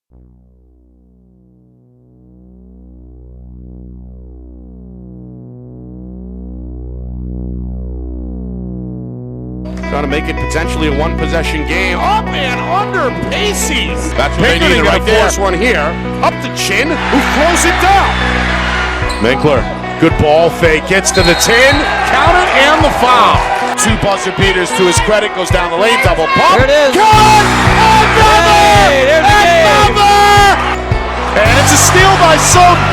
Trying to make it potentially a one-possession game. Up and under Pacey's. That's what they need right there. Force one here. Up to Chin, who throws it down. Minkler, good ball fake, gets to the 10. Count it and the foul. Two buzzer beaters to his credit, goes down the lane, double pump. There it is. Cut! Another! Another! And it's a steal by Soden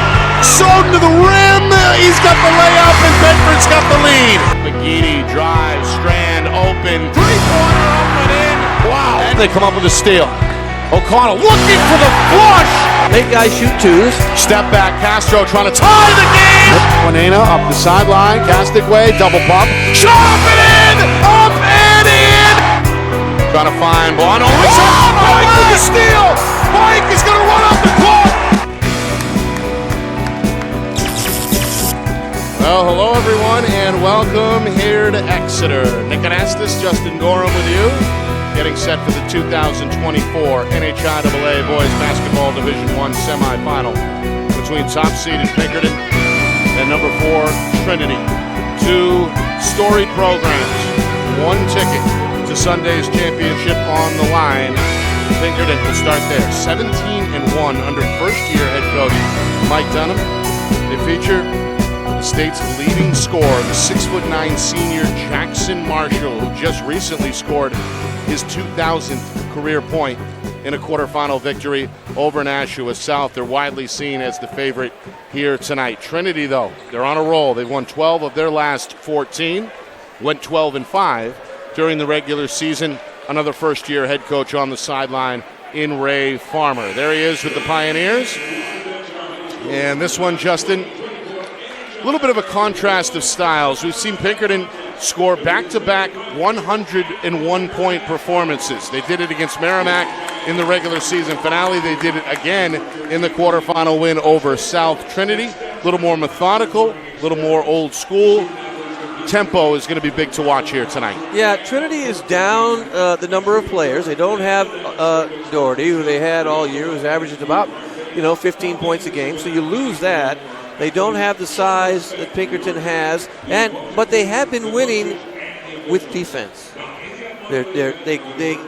to the rim. He's got the layup and Bedford's got the lead. McGeady drives, Strand open, three-pointer up and in. Wow. And they come up with a steal. O'Connell looking for the flush. Make guys shoot twos. Step back, Castro trying to tie the game. Juanena up the sideline, Castic way, double pump. Shot up and in! Up and in! Trying to find Bono. Mike with the steal! Mike is going to run off the clock! Well, hello everyone, and welcome here to Exeter. Nick Anastas, Justin Gorham with you, getting set for the 2024 NHIAA Boys Basketball Division I Semifinal between top-seeded Pinkerton and number 4 Trinity. Two storied programs, one ticket to Sunday's championship on the line. Pinkerton will start there, 17-1 under first-year head coach Mike Dunham. They feature the state's leading scorer, the 6'9" senior Jackson Marshall, who just recently scored his 2,000th career point in a quarterfinal victory over Nashua South. They're widely seen as the favorite here tonight. Trinity, though, they're on a roll. They've won 12 of their last 14, went 12-5 during the regular season. Another first-year head coach on the sideline in Ray Farmer. There he is with the Pioneers. And this one, Justin, a little bit of a contrast of styles. We've seen Pinkerton score back-to-back 101-point performances. They did it against Merrimack in the regular season finale. They did it again in the quarterfinal win over South Trinity. A little more methodical, a little more old school. Tempo is going to be big to watch here tonight. Yeah, Trinity is down the number of players. They don't have Doherty, who they had all year, who's averaging about 15 points a game. So you lose that. They don't have the size that Pinkerton has, but they have been winning with defense. They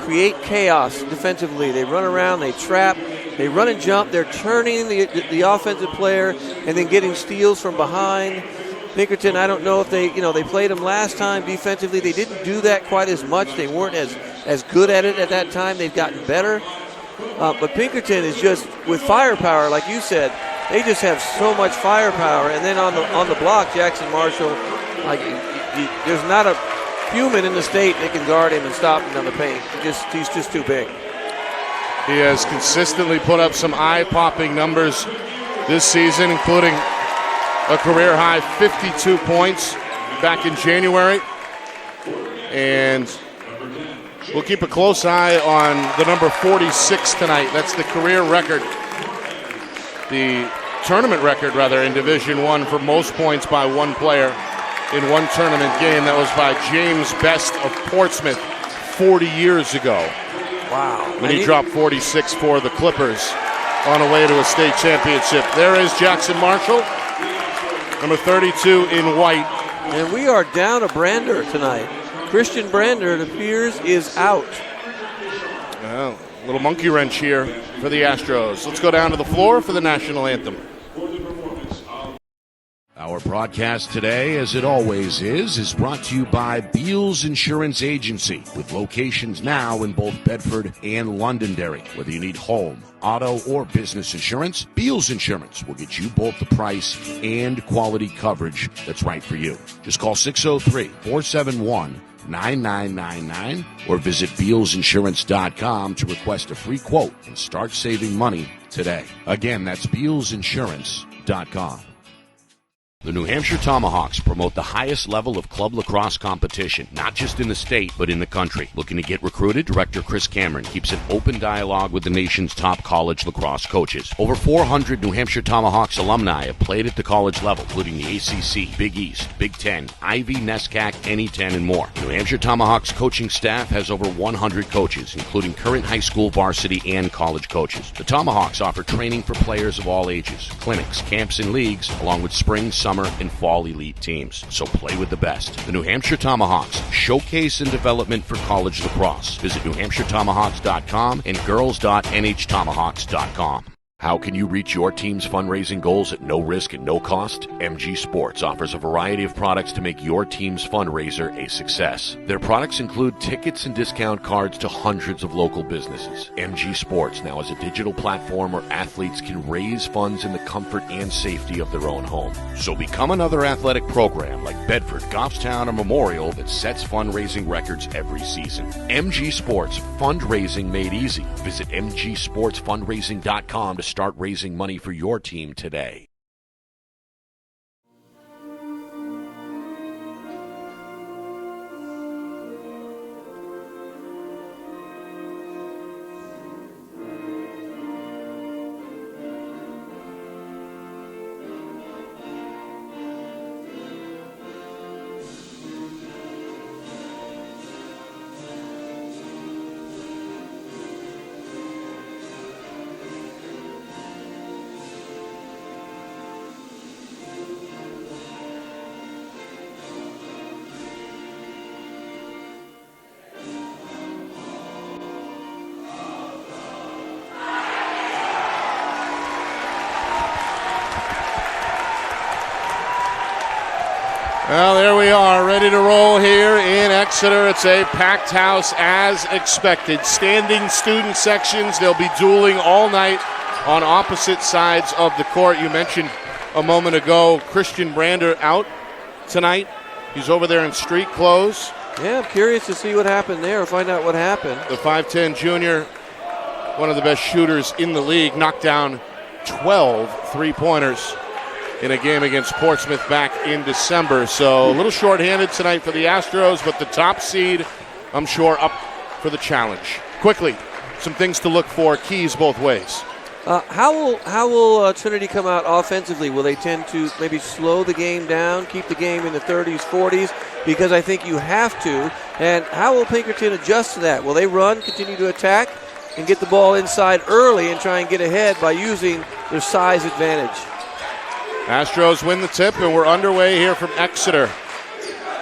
create chaos defensively. They run around, they trap, they run and jump. They're turning the offensive player and then getting steals from behind. Pinkerton, I don't know if they played them last time defensively. They didn't do that quite as much. They weren't as good at it at that time. They've gotten better. But Pinkerton is just, with firepower, like you said, they just have so much firepower. And then on the block, Jackson Marshall, there's not a human in the state that can guard him and stop him on the paint. He's just too big. He has consistently put up some eye-popping numbers this season, including a career-high 52 points back in January. And we'll keep a close eye on the number 46 tonight. That's the career record. The tournament record, rather, in Division I for most points by one player in one tournament game. That was by James Best of Portsmouth 40 years ago. Wow. When he dropped 46 for the Clippers on a way to a state championship. There is Jackson Marshall, number 32 in white. And we are down a Brander tonight. Christian Brander, it appears, is out. Well, a little monkey wrench here for the Astros. Let's go down to the floor for the national anthem. Our broadcast today, as it always is brought to you by Beals Insurance Agency, with locations now in both Bedford and Londonderry. Whether you need home, auto, or business insurance, Beals Insurance will get you both the price and quality coverage that's right for you. Just call 603-471-9999 or visit BealsInsurance.com to request a free quote and start saving money today. Again, that's BealsInsurance.com. The New Hampshire Tomahawks promote the highest level of club lacrosse competition, not just in the state, but in the country. Looking to get recruited? Director Chris Cameron keeps an open dialogue with the nation's top college lacrosse coaches. Over 400 New Hampshire Tomahawks alumni have played at the college level, including the ACC, Big East, Big Ten, Ivy, NESCAC, NE10, and more. The New Hampshire Tomahawks coaching staff has over 100 coaches, including current high school, varsity, and college coaches. The Tomahawks offer training for players of all ages, clinics, camps, and leagues, along with spring, summer, and fall elite teams. So play with the best. The New Hampshire Tomahawks, showcase and development for college lacrosse. Visit NewHampshireTomahawks.com and girls.nhtomahawks.com. How can you reach your team's fundraising goals at no risk and no cost? MG Sports offers a variety of products to make your team's fundraiser a success. Their products include tickets and discount cards to hundreds of local businesses. MG Sports now has a digital platform where athletes can raise funds in the comfort and safety of their own home. So become another athletic program like Bedford, Goffstown, or Memorial that sets fundraising records every season. MG Sports, fundraising made easy. Visit mgsportsfundraising.com to start raising money for your team today. Well, there we are, ready to roll here in Exeter. It's a packed house as expected. Standing student sections. They'll be dueling all night on opposite sides of the court. You mentioned a moment ago Christian Brander out tonight. He's over there in street clothes. Yeah, I'm curious to see what happened there or find out what happened. The 5'10 junior, one of the best shooters in the league, knocked down 12 three-pointers in a game against Portsmouth back in December. So a little shorthanded tonight for the Astros, but the top seed, I'm sure, up for the challenge. Quickly, some things to look for, keys both ways. How will Trinity come out offensively? Will they tend to maybe slow the game down, keep the game in the 30s, 40s? Because I think you have to. And how will Pinkerton adjust to that? Will they run, continue to attack, and get the ball inside early and try and get ahead by using their size advantage? Astros win the tip, and we're underway here from Exeter.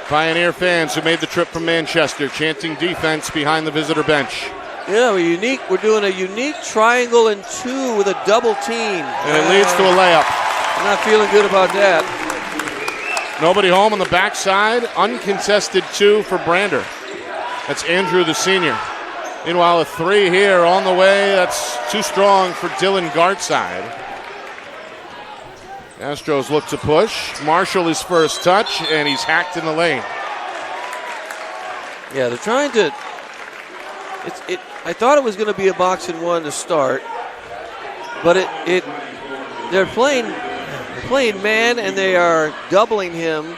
Pioneer fans who made the trip from Manchester chanting defense behind the visitor bench. Yeah, we're doing a unique triangle and two with a double team. And it leads to a layup. I'm not feeling good about that. Nobody home on the backside. Uncontested two for Brander. That's Andrew, the senior. Meanwhile, a three here on the way. That's too strong for Dylan Gartside. Astros look to push. Marshall his first touch, and he's hacked in the lane. Yeah, they're trying to. I thought it was going to be a box and one to start, but they're playing man, and they are doubling him.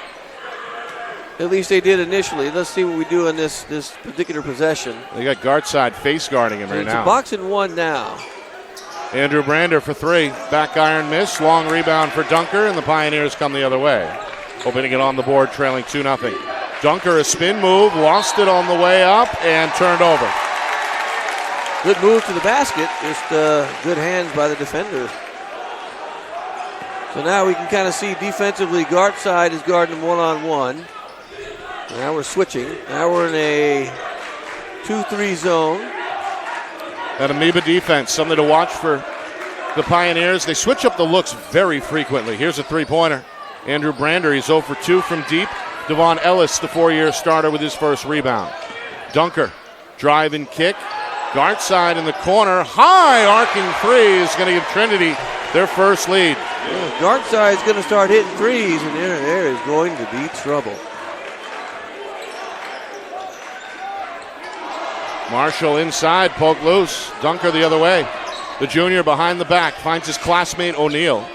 At least they did initially. Let's see what we do in this particular possession. They got Gartside face guarding him right now. It's a box and one now. Andrew Brander for three. Back iron miss. Long rebound for Dunker, and the Pioneers come the other way. Hoping to get on the board, trailing 2-0. Dunker, a spin move, lost it on the way up, and turned over. Good move to the basket. Just good hands by the defender. So now we can kind of see defensively, Gartside is guarding him one-on-one. Now we're switching. Now we're in a 2-3 zone. That amoeba defense, something to watch for the Pioneers. They switch up the looks very frequently. Here's a three-pointer. Andrew Brander, he's 0 for 2 from deep. Devon Ellis, the four-year starter, with his first rebound. Dunker, drive and kick. Gartside in the corner. High arcing three is going to give Trinity their first lead. Yeah, Gartside is going to start hitting threes, and there is going to be trouble. Marshall inside, poke loose. Dunker the other way. The junior behind the back finds his classmate O'Neal.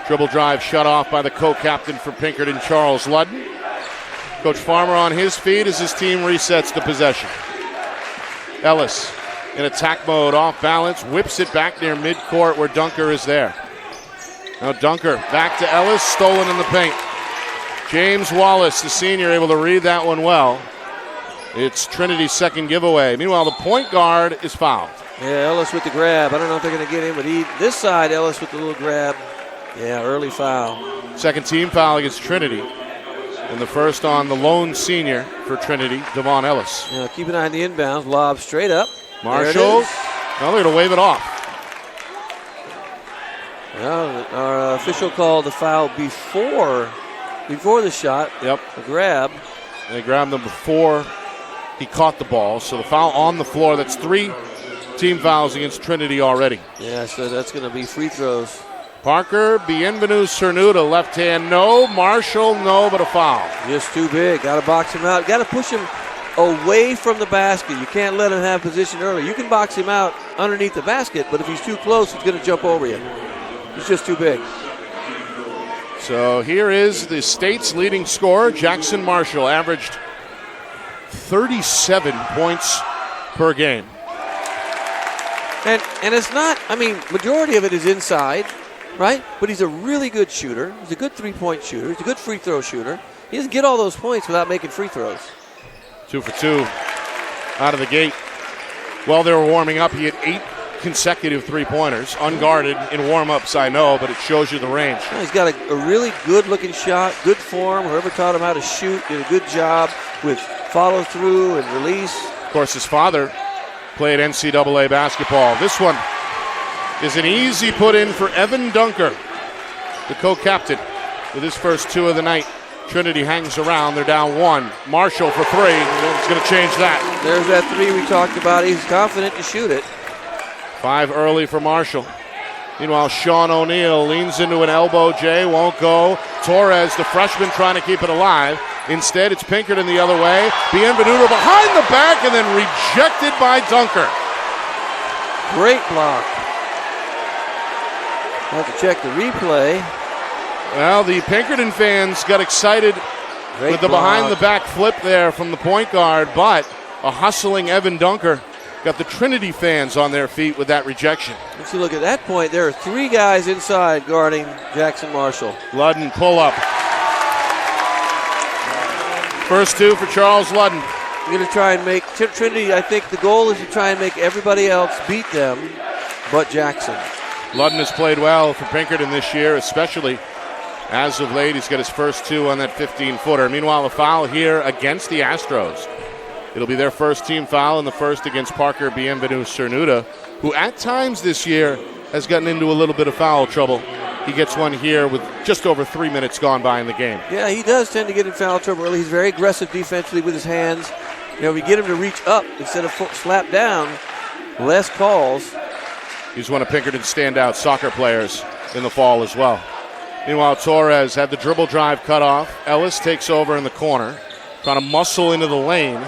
Dribble drive shut off by the co-captain for Pinkerton, Charles Ludden. Coach Farmer on his feet as his team resets the possession. Ellis in attack mode, off balance, whips it back near midcourt where Dunker is there. Now Dunker back to Ellis, stolen in the paint. James Wallace, the senior, able to read that one well. It's Trinity's second giveaway. Meanwhile, the point guard is fouled. Yeah, Ellis with the grab. I don't know if they're going to get him, but this side, Ellis with the little grab. Yeah, early foul. Second team foul against Trinity. And the first on the lone senior for Trinity, Devon Ellis. Yeah, keep an eye on the inbounds. Lob straight up. Marshall. Now they're going to wave it off. Well, our official called the foul before the shot. Yep. The grab. They grabbed him before he caught the ball. So the foul on the floor. That's 3 team fouls against Trinity already. Yeah, so that's going to be free throws. Parker, Bienvenu Cernuda, left hand, no. Marshall, no, but a foul. Just too big. Got to box him out. Got to push him away from the basket. You can't let him have position early. You can box him out underneath the basket, but if he's too close, he's going to jump over you. He's just too big. So here is the state's leading scorer, Jackson Marshall, averaged 37 points per game. And it's not, majority of it is inside, right? But he's a really good shooter. He's a good three-point shooter. He's a good free throw shooter. He doesn't get all those points without making free throws. 2 for 2 out of the gate. While they were warming up, he had 8 consecutive three-pointers, unguarded in warm-ups, I know, but it shows you the range. He's got a really good-looking shot, good form. Whoever taught him how to shoot did a good job with follow-through and release. Of course, his father played NCAA basketball. This one is an easy put-in for Evan Dunker, the co-captain, with his first 2 of the night. Trinity hangs around. They're down 1. Marshall for 3. It's going to change that. There's that 3 we talked about. He's confident to shoot it. 5 early for Marshall. Meanwhile, Sean O'Neal leans into an elbow J, won't go. Torres, the freshman, trying to keep it alive. Instead, it's Pinkerton the other way. Bienvenu behind the back and then rejected by Dunker. Great block. Have to check the replay. Well, the Pinkerton fans got excited with the behind-the-back flip there from the point guard, but a hustling Evan Dunker got the Trinity fans on their feet with that rejection. Let's look at that point. There are 3 guys inside guarding Jackson Marshall. Ludden pull up. First 2 for Charles Ludden. You're going to try and make Trinity, I think the goal is to try and make everybody else beat them but Jackson. Ludden has played well for Pinkerton this year, especially as of late. He's got his first 2 on that 15-footer. Meanwhile, a foul here against the Astros. It'll be their first team foul and the first against Parker Bienvenu Cernuda, who at times this year has gotten into a little bit of foul trouble. He gets one here with just over 3 minutes gone by in the game. Yeah, he does tend to get in foul trouble early. He's very aggressive defensively with his hands. You know, if you get him to reach up instead of slap down, less calls. He's one of Pinkerton's standout soccer players in the fall as well. Meanwhile, Torres had the dribble drive cut off. Ellis takes over in the corner, trying to muscle into the lane,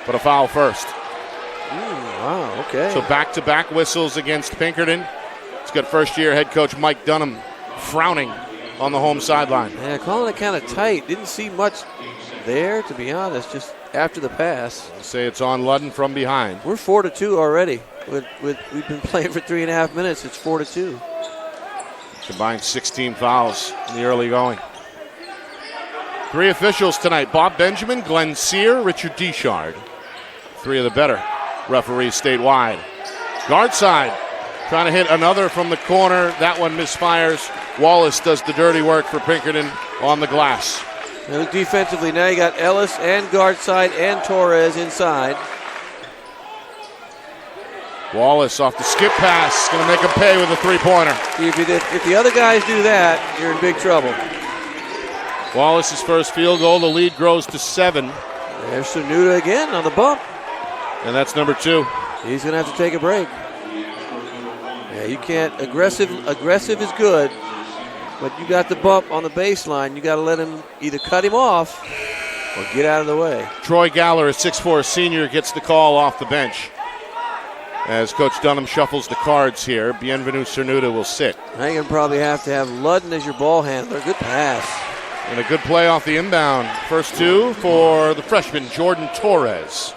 but a foul first. Wow, okay. So back-to-back whistles against Pinkerton. It's got first-year head coach Mike Dunham frowning on the home sideline. Yeah, calling it kind of tight. Didn't see much there, to be honest, just after the pass. I'll say it's on Ludden from behind. We're 4-2 already. We've been playing for 3.5 minutes. It's 4-2. Combined 16 fouls in the early going. 3 officials tonight: Bob Benjamin, Glenn Sear, Richard Deschard. 3 of the better referees statewide. Guard side, trying to hit another from the corner. That one misfires. Wallace does the dirty work for Pinkerton on the glass. Now look defensively. Now you got Ellis and guard side and Torres inside. Wallace off the skip pass, going to make him pay with a 3-pointer. If the other guys do that, you're in big trouble. Wallace's first field goal. The lead grows to 7. There's Cernuda again on the bump. And that's number 2. He's going to have to take a break. Yeah, you can't. Aggressive is good, but you got the bump on the baseline. You got to let him either cut him off or get out of the way. Troy Galler, a 6'4 senior, gets the call off the bench. As Coach Dunham shuffles the cards here, Bienvenu Cernuda will sit. Now you're going to probably have to have Ludden as your ball handler. Good pass. And a good play off the inbound. First two for the freshman, Jordan Torres.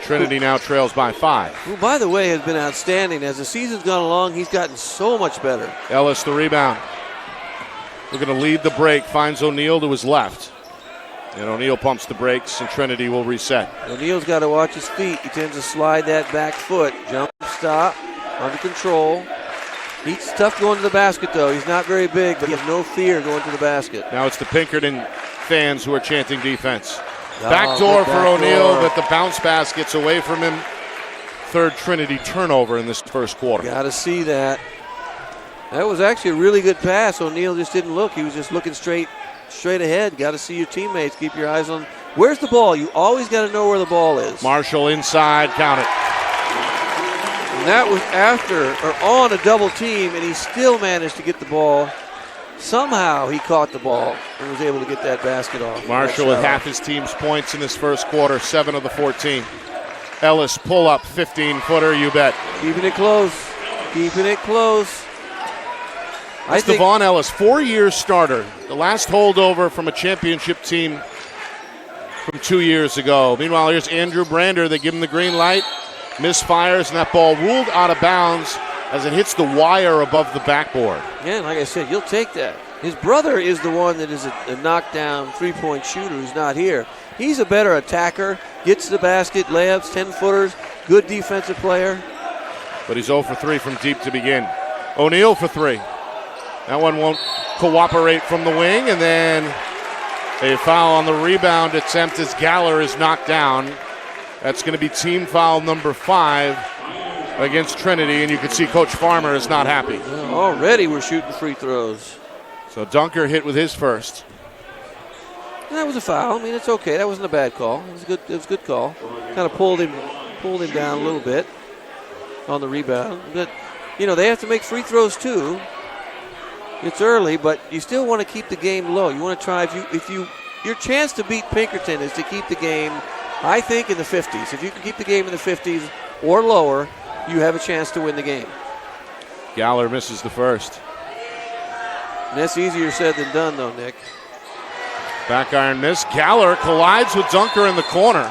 Trinity now trails by 5. Who, by the way, has been outstanding. As the season's gone along, he's gotten so much better. Ellis the rebound. We're going to lead the break. Finds O'Neal to his left. And O'Neal pumps the brakes, and Trinity will reset. O'Neal's got to watch his feet. He tends to slide that back foot. Jump, stop, under control. He's tough going to the basket, though. He's not very big, but he has no fear going to the basket. Now it's the Pinkerton fans who are chanting defense. Backdoor for O'Neal, but the bounce pass gets away from him. Third Trinity turnover in this first quarter. Got to see that. That was actually a really good pass. O'Neal just didn't look. He was just looking straight ahead. Got to see your teammates. Keep your eyes on. Where's the ball? You always got to know where the ball is. Marshall inside, count it. And that was after or on a double team, and he still managed to get the ball. Somehow he caught the ball and was able to get that basket off. Marshall with half his team's points in this first quarter, 7 of the 14. Ellis pull up, 15-footer, you bet. Keeping it close. Keeping it close. That's Devon Ellis, 4-year starter. The last holdover from a championship team from 2 years ago. Meanwhile, here's Andrew Brander. They give him the green light. Misfires, and that ball ruled out of bounds as it hits the wire above the backboard. Yeah, like I said, you'll take that. His brother is the one that is a knockdown three-point shooter who's not here. He's a better attacker, gets to the basket, layups, 10-footers, good defensive player. But he's 0 for 3 from deep to begin. O'Neal for 3. That one won't cooperate from the wing, and then a foul on the rebound attempt as Galler is knocked down. That's going to be team foul number 5 against Trinity, and you can see Coach Farmer is not happy. Well, already we're shooting free throws. So Dunker hit with his first. And that was a foul. I mean, it's okay. That wasn't a bad call. It was a good call. Kind of pulled him down a little bit on the rebound. But, they have to make free throws too. It's early, but you still want to keep the game low. You want to try, your chance to beat Pinkerton is to keep the game, I think, in the 50s. If you can keep the game in the 50s or lower, you have a chance to win the game. Galler misses the first. And that's easier said than done, though, Nick. Back iron miss. Galler collides with Dunker in the corner.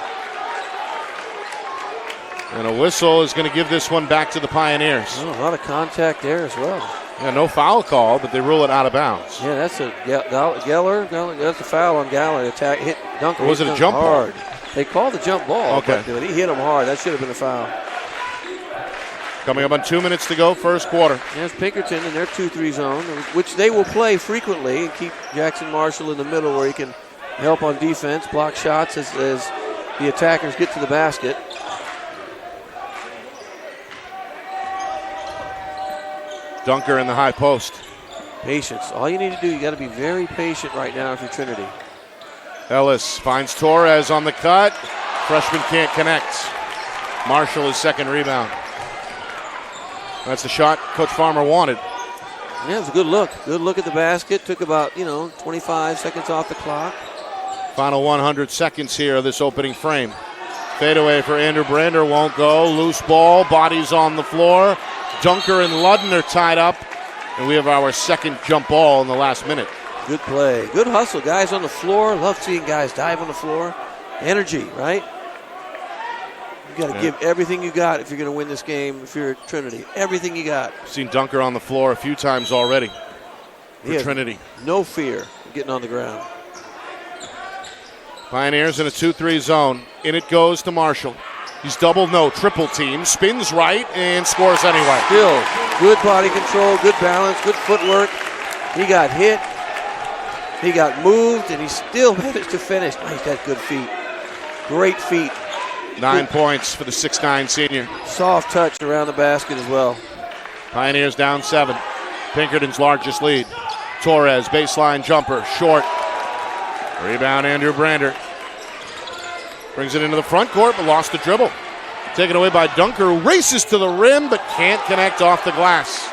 And a whistle is going to give this one back to the Pioneers. Oh, a lot of contact there as well. Yeah, no foul call, but they rule it out of bounds. Yeah, that's Geller. That's a foul on Galler. Hit Dunker. Or was it a jump hard ball? They called the jump ball. Okay. But he hit him hard. That should have been a foul. Coming up on 2 minutes to go, first quarter. There's Pinkerton in their 2-3 zone, which they will play frequently and keep Jackson Marshall in the middle where he can help on defense, block shots as the attackers get to the basket. Dunker in the high post. Patience. All you need to do, you got to be very patient right now if you're Trinity. Ellis finds Torres on the cut. Freshman can't connect. Marshall his second rebound. That's the shot Coach Farmer wanted. Yeah, it was a good look. Good look at the basket. Took about, 25 seconds off the clock. Final 100 seconds here of this opening frame. Fadeaway for Andrew Brander won't go. Loose ball, bodies on the floor. Dunker and Ludden are tied up, and we have our second jump ball in the last minute. Good play. Good hustle. Guys on the floor. Love seeing guys dive on the floor. Energy, right? You got to give everything you got if you're going to win this game, if you're at Trinity. Everything you got. I've seen Dunker on the floor a few times already for Trinity. No fear of getting on the ground. Pioneers in a 2-3 zone. In it goes to Marshall. He's triple team, spins right, and scores anyway. Still, good body control, good balance, good footwork. He got hit, he got moved, and he still managed to finish. Oh, he's got good feet. Great feet. 9 points for the 6'9 senior. Soft touch around the basket as well. Pioneers down 7. Pinkerton's largest lead. Torres, baseline jumper, short. Rebound, Andrew Brander. Brings it into the front court, but lost the dribble. Taken away by Dunker, who races to the rim, but can't connect off the glass.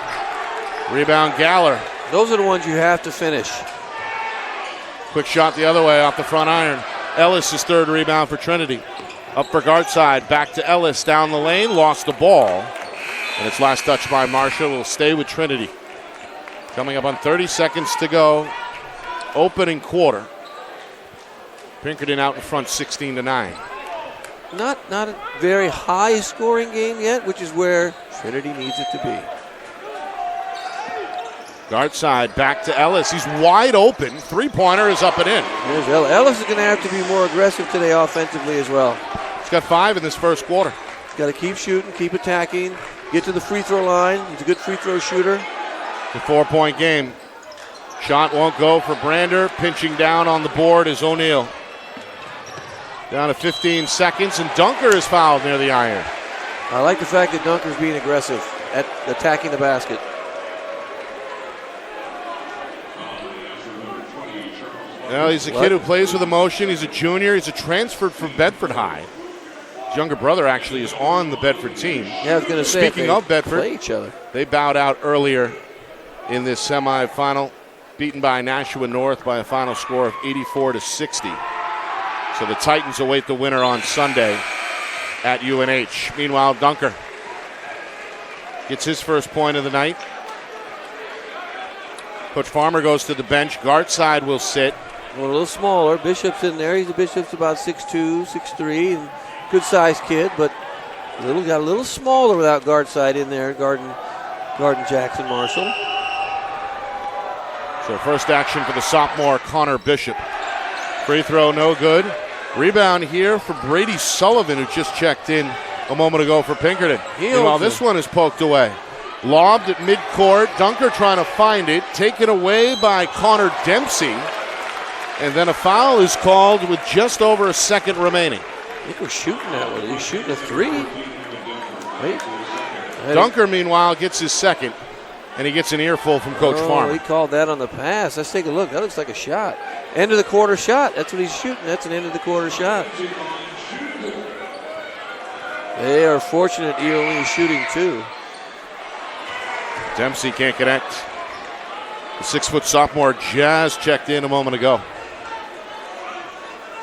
Rebound, Galler. Those are the ones you have to finish. Quick shot the other way off the front iron. Ellis' third rebound for Trinity. Up for guard side, back to Ellis down the lane, lost the ball. And it's last touch by Marshall. Will stay with Trinity. Coming up on 30 seconds to go. Opening quarter. Pinkerton out in front 16-9. Not a very high scoring game yet, which is where Trinity needs it to be. Guard side, back to Ellis. He's wide open. Three-pointer is up and in. There's Ellis is going to have to be more aggressive today offensively as well. He's got 5 in this first quarter. He's got to keep shooting, keep attacking, get to the free throw line. He's a good free throw shooter. The 4-point game. Shot won't go for Brander. Pinching down on the board is O'Neal. Down to 15 seconds, and Dunker is fouled near the iron. I like the fact that Dunker's being aggressive at attacking the basket. Well, he's a kid who plays with emotion. He's a junior. He's a transferred from Bedford High. His younger brother actually is on the Bedford team. Yeah, I was going to say, speaking of Bedford, play each other. They bowed out earlier in this semifinal, beaten by Nashua North by a final score of 84-60. So the Titans await the winner on Sunday at UNH. Meanwhile, Dunker gets his first point of the night. Coach Farmer goes to the bench. Guard side will sit. Well, a little smaller. Bishop's in there. Bishop's about 6'2", 6'3", and good-sized kid, but got a little smaller without guard side in there, guarding Jackson Marshall. So first action for the sophomore, Connor Bishop. Free throw, no good. Rebound here for Brady Sullivan, who just checked in a moment ago for Pinkerton. Meanwhile, this one is poked away. Lobbed at midcourt. Dunker trying to find it. Taken away by Connor Dempsey. And then a foul is called with just over a second remaining. I think we're shooting that one. He's shooting a three. Wait. Dunker, meanwhile, gets his second. And he gets an earful from Coach Farmer. He called that on the pass. Let's take a look. That looks like a shot. End of the quarter shot. That's what he's shooting. That's an end of the quarter shot. They are fortunate he only is shooting 2. Dempsey can't connect. The 6-foot sophomore just checked in a moment ago.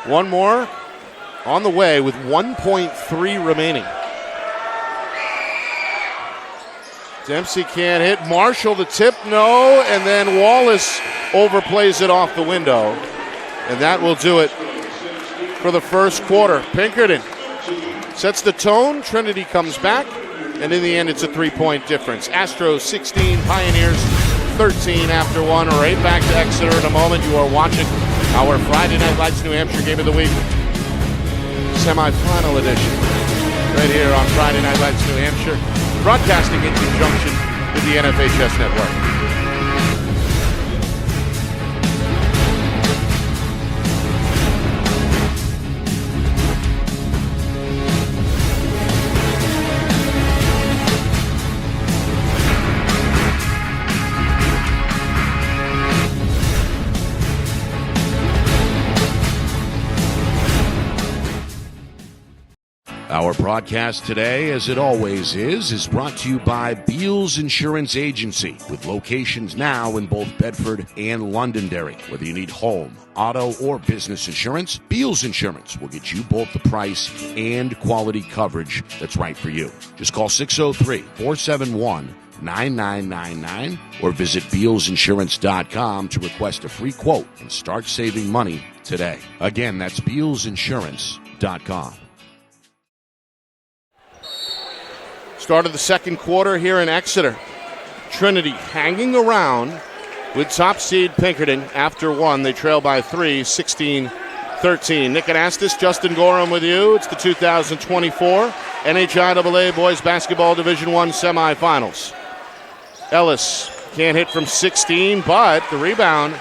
One more on the way with 1.3 remaining. Dempsey can't hit. Marshall the tip, no. And then Wallace overplays it off the window. And that will do it for the first quarter. Pinkerton sets the tone. Trinity comes back. And in the end, it's a 3-point difference. Astros 16, Pioneers 13 after 1. Right back to Exeter in a moment. You are watching our Friday Night Lights New Hampshire Game of the Week semifinal edition. Right here on Friday Night Lights New Hampshire. Broadcasting in conjunction with the NFHS Network. Our broadcast today, as it always is brought to you by Beals Insurance Agency, with locations now in both Bedford and Londonderry. Whether you need home, auto, or business insurance, Beals Insurance will get you both the price and quality coverage that's right for you. Just call 603-471-9999 or visit BealsInsurance.com to request a free quote and start saving money today. Again, that's BealsInsurance.com. Start of the second quarter here in Exeter. Trinity hanging around with top seed Pinkerton after 1. They trail by 3, 16-13. Nick Anastas, Justin Gorham with you. It's the 2024 NHIAA Boys Basketball Division I Semifinals. Ellis can't hit from 16, but the rebound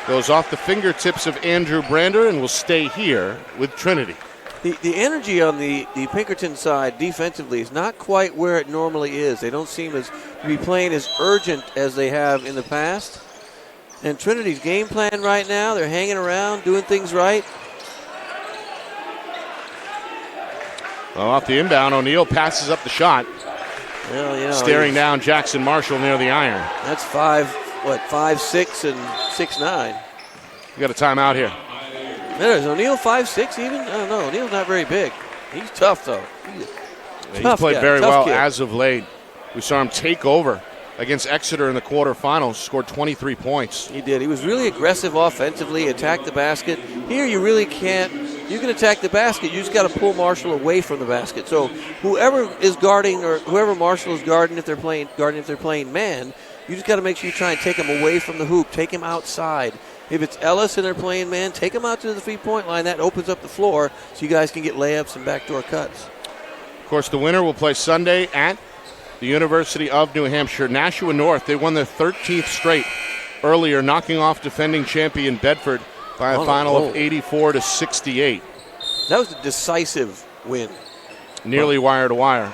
goes off the fingertips of Andrew Brander and will stay here with Trinity. The energy on the Pinkerton side defensively is not quite where it normally is. They don't seem to be playing as urgent as they have in the past. And Trinity's game plan right now, they're hanging around, doing things right. Well, off the inbound, O'Neal passes up the shot. Well, staring down Jackson Marshall near the iron. That's 5'6" and 6'9". You got a timeout here. Is O'Neal 5'6" even? I don't know. O'Neal's not very big. He's tough, though. He's played very well as of late. We saw him take over against Exeter in the quarterfinals, scored 23 points. He did. He was really aggressive offensively, attacked the basket. Here you really can't. You can attack the basket. You just got to pull Marshall away from the basket. So whoever is guarding or whoever Marshall is guarding, if they're playing man, you just got to make sure you try and take him away from the hoop, take him outside. If it's Ellis and they're playing man, take him out to the 3-point line. That opens up the floor so you guys can get layups and backdoor cuts. Of course, the winner will play Sunday at the University of New Hampshire. Nashua North, they won their 13th straight earlier, knocking off defending champion Bedford by a final of 84-68. That was a decisive win. Nearly wire to wire,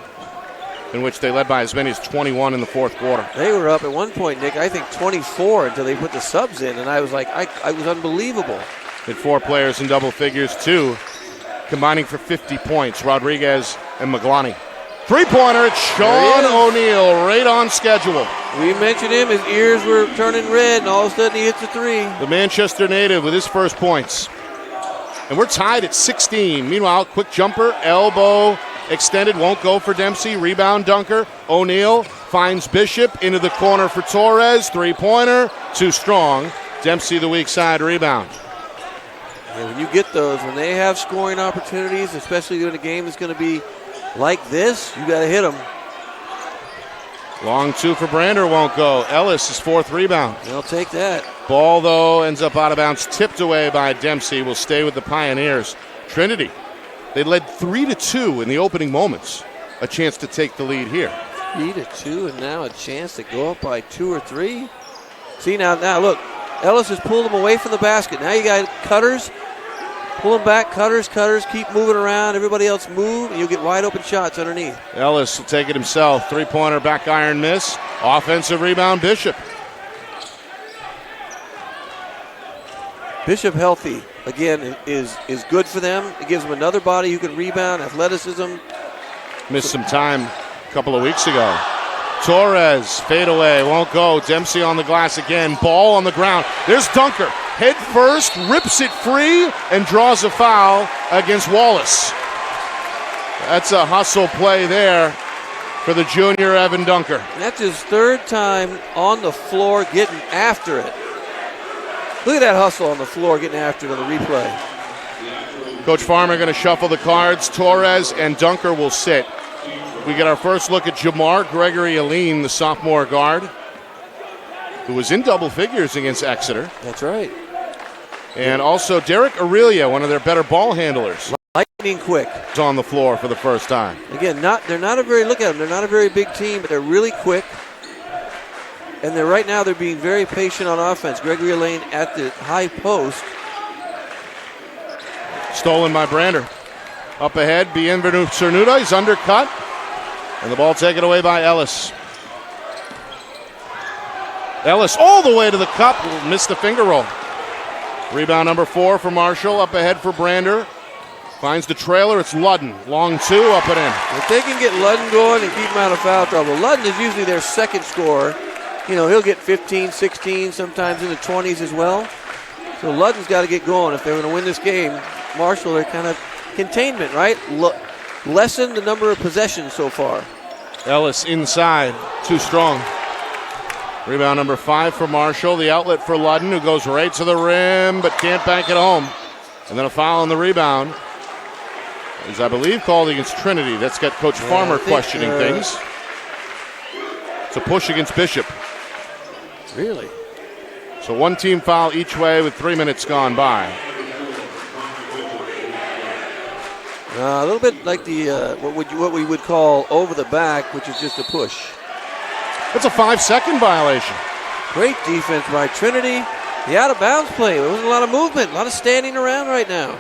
in which they led by as many as 21 in the fourth quarter. They were up at one point, Nick, I think 24 until they put the subs in, and I was like, I was unbelievable. Had 4 players in double figures, 2 combining for 50 points, Rodriguez and Maglani. Three-pointer, it's Sean O'Neill, right on schedule. We mentioned him, his ears were turning red, and all of a sudden he hits a 3. The Manchester native with his first points. And we're tied at 16. Meanwhile, quick jumper, elbow extended, won't go for Dempsey. Rebound dunker. O'Neill finds Bishop into the corner for Torres. Three-pointer, too strong. Dempsey the weak side rebound. Yeah, when you get those, when they have scoring opportunities, especially in a game that's going to be like this, you got to hit them. Long 2 for Brander, won't go. Ellis, his 4th rebound. They'll take that. Ball, though, ends up out of bounds, tipped away by Dempsey. Will stay with the Pioneers. Trinity, they led 3-2 in the opening moments. A chance to take the lead here. 3-2, and now a chance to go up by 2 or 3. See, now look, Ellis has pulled them away from the basket. Now you got cutters. Pull them back, cutters, keep moving around. Everybody else move, and you'll get wide open shots underneath. Ellis will take it himself. Three-pointer, back iron miss. Offensive rebound, Bishop. Bishop healthy, again, is good for them. It gives them another body who can rebound, athleticism. Missed some time a couple of weeks ago. Torres, fade away, won't go. Dempsey on the glass again. Ball on the ground. There's Dunker. Head first, rips it free, and draws a foul against Wallace. That's a hustle play there for the junior Evan Dunker. And that's his 3rd time on the floor getting after it. Look at that hustle on the floor getting after it on the replay. Coach Farmer going to shuffle the cards. Torres and Dunker will sit. We get our first look at Jamar Gregory-Aline, the sophomore guard, who was in double figures against Exeter. That's right. And also Derek Aurelia, one of their better ball handlers. Lightning quick. Is on the floor for the first time. Again, they're not a very, look at them, they're not a very big team, but they're really quick. And right now they're being very patient on offense. Gregory-Aline at the high post. Stolen by Brander. Up ahead, Bienvenu Cernuda. He's undercut. And the ball taken away by Ellis. Ellis all the way to the cup. Missed the finger roll. Rebound number 4 for Marshall. Up ahead for Brander. Finds the trailer. It's Ludden. Long 2, up and in. If they can get Ludden going and keep him out of foul trouble. Ludden is usually their second scorer. You know, he'll get 15, 16, sometimes in the 20s as well. So Ludden's got to get going if they're going to win this game. Marshall, they're kind of containment, right? Lessen the number of possessions so far. Ellis inside. Too strong. Rebound number 5 for Marshall. The outlet for Ludden, who goes right to the rim but can't bank it home. And then a foul on the rebound is, I believe, called against Trinity. That's got Coach Farmer questioning things. It's a push against Bishop. Really? So one team foul each way with 3 minutes gone by. A little bit like the what we would call over the back, which is just a push. That's a 5-second violation. Great defense by Trinity. The out-of-bounds play. There wasn't a lot of movement, a lot of standing around right now.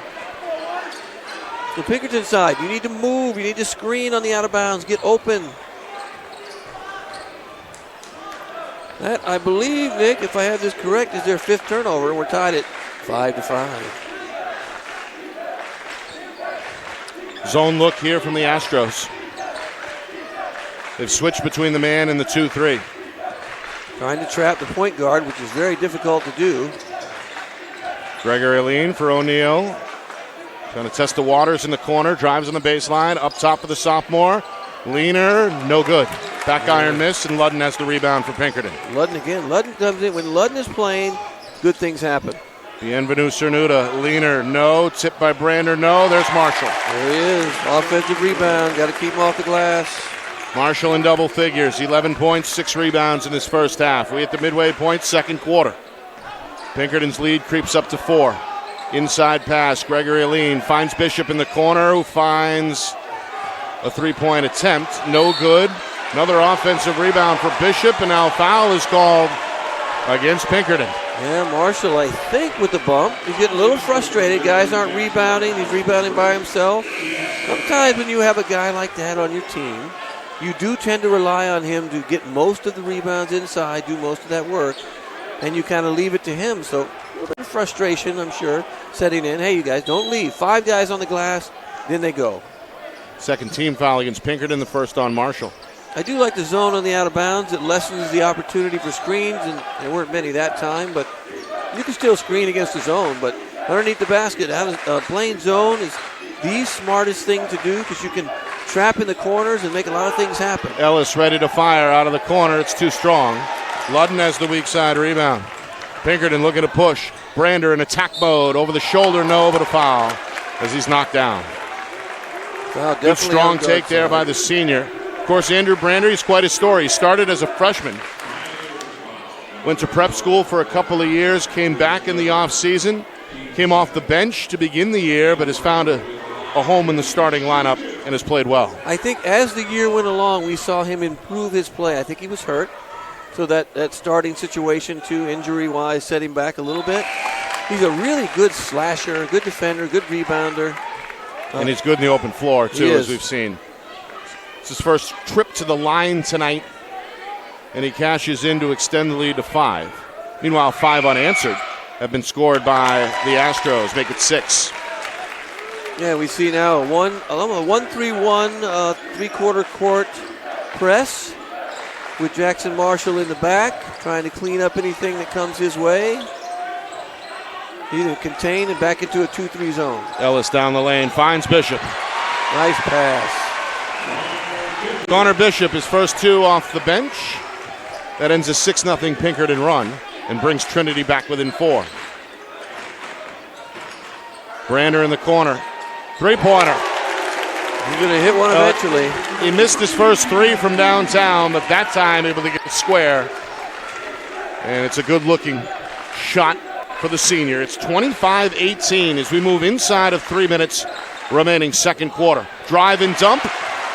The Pinkerton side, you need to move. You need to screen on the out-of-bounds. Get open. That, I believe, Nick, if I have this correct, is their 5th turnover, and we're tied at 5-5. Zone look here from the Astros. They've switched between the man and the 2-3. Trying to trap the point guard, which is very difficult to do. Gregory-Aline for O'Neill. Trying to test the waters in the corner. Drives on the baseline. Up top of the sophomore. Leaner, no good. Back iron miss, and Ludden has the rebound for Pinkerton. Ludden again. Ludden comes in. When Ludden is playing, good things happen. Bienvenu Cernuda. Leaner, no. Tipped by Brander, no. There's Marshall. There he is. Offensive rebound. Got to keep him off the glass. Marshall in double figures. 11 points, 6 rebounds in his first half. We hit the midway point, second quarter. Pinkerton's lead creeps up to 4. Inside pass. Gregory Aline finds Bishop in the corner, who finds a three-point attempt. No good. Another offensive rebound for Bishop, and now foul is called against Pinkerton. Yeah, Marshall, I think, with the bump. He's getting a little frustrated. Guys aren't rebounding. He's rebounding by himself. Sometimes when you have a guy like that on your team, you do tend to rely on him to get most of the rebounds inside, do most of that work, and you kind of leave it to him. So a little bit of frustration, I'm sure, setting in. Hey, you guys, don't leave. 5 guys on the glass, then they go. Second team foul against Pinkerton, the first on Marshall. I do like the zone on the out of bounds. It lessens the opportunity for screens, and there weren't many that time, but you can still screen against the zone. But underneath the basket, playing zone is the smartest thing to do because you can trap in the corners and make a lot of things happen. Ellis ready to fire out of the corner. It's too strong. Ludden has the weak side rebound. Pinkerton looking to push. Brander in attack mode. Over the shoulder, no, but a foul as he's knocked down. Wow, good strong take there by the senior. Of course, Andrew Brander, he's quite a story. He started as a freshman. Went to prep school for a couple of years, came back in the offseason, came off the bench to begin the year, but has found a home in the starting lineup and has played well. I think as the year went along, we saw him improve his play. I think he was hurt, so that starting situation, too, injury-wise, set him back a little bit. He's a really good slasher, good defender, good rebounder. And he's good in the open floor, too, as we've seen. It's his first trip to the line tonight, and he cashes in to extend the lead to 5. Meanwhile, 5 unanswered have been scored by the Astros, make it 6. Yeah, we see now a 1-3-1 three-quarter court press with Jackson Marshall in the back, trying to clean up anything that comes his way. Either contain and back into a 2-3 zone. Ellis down the lane, finds Bishop. Nice pass. Connor Bishop, his first 2 off the bench. That ends a 6-0 Pinkerton run and brings Trinity back within 4. Brander in the corner. Three-pointer. He's going to hit one eventually. He missed his first 3 from downtown, but that time able to get it square. And it's a good-looking shot for the senior. It's 25-18 as we move inside of 3 minutes remaining second quarter. Drive and dump,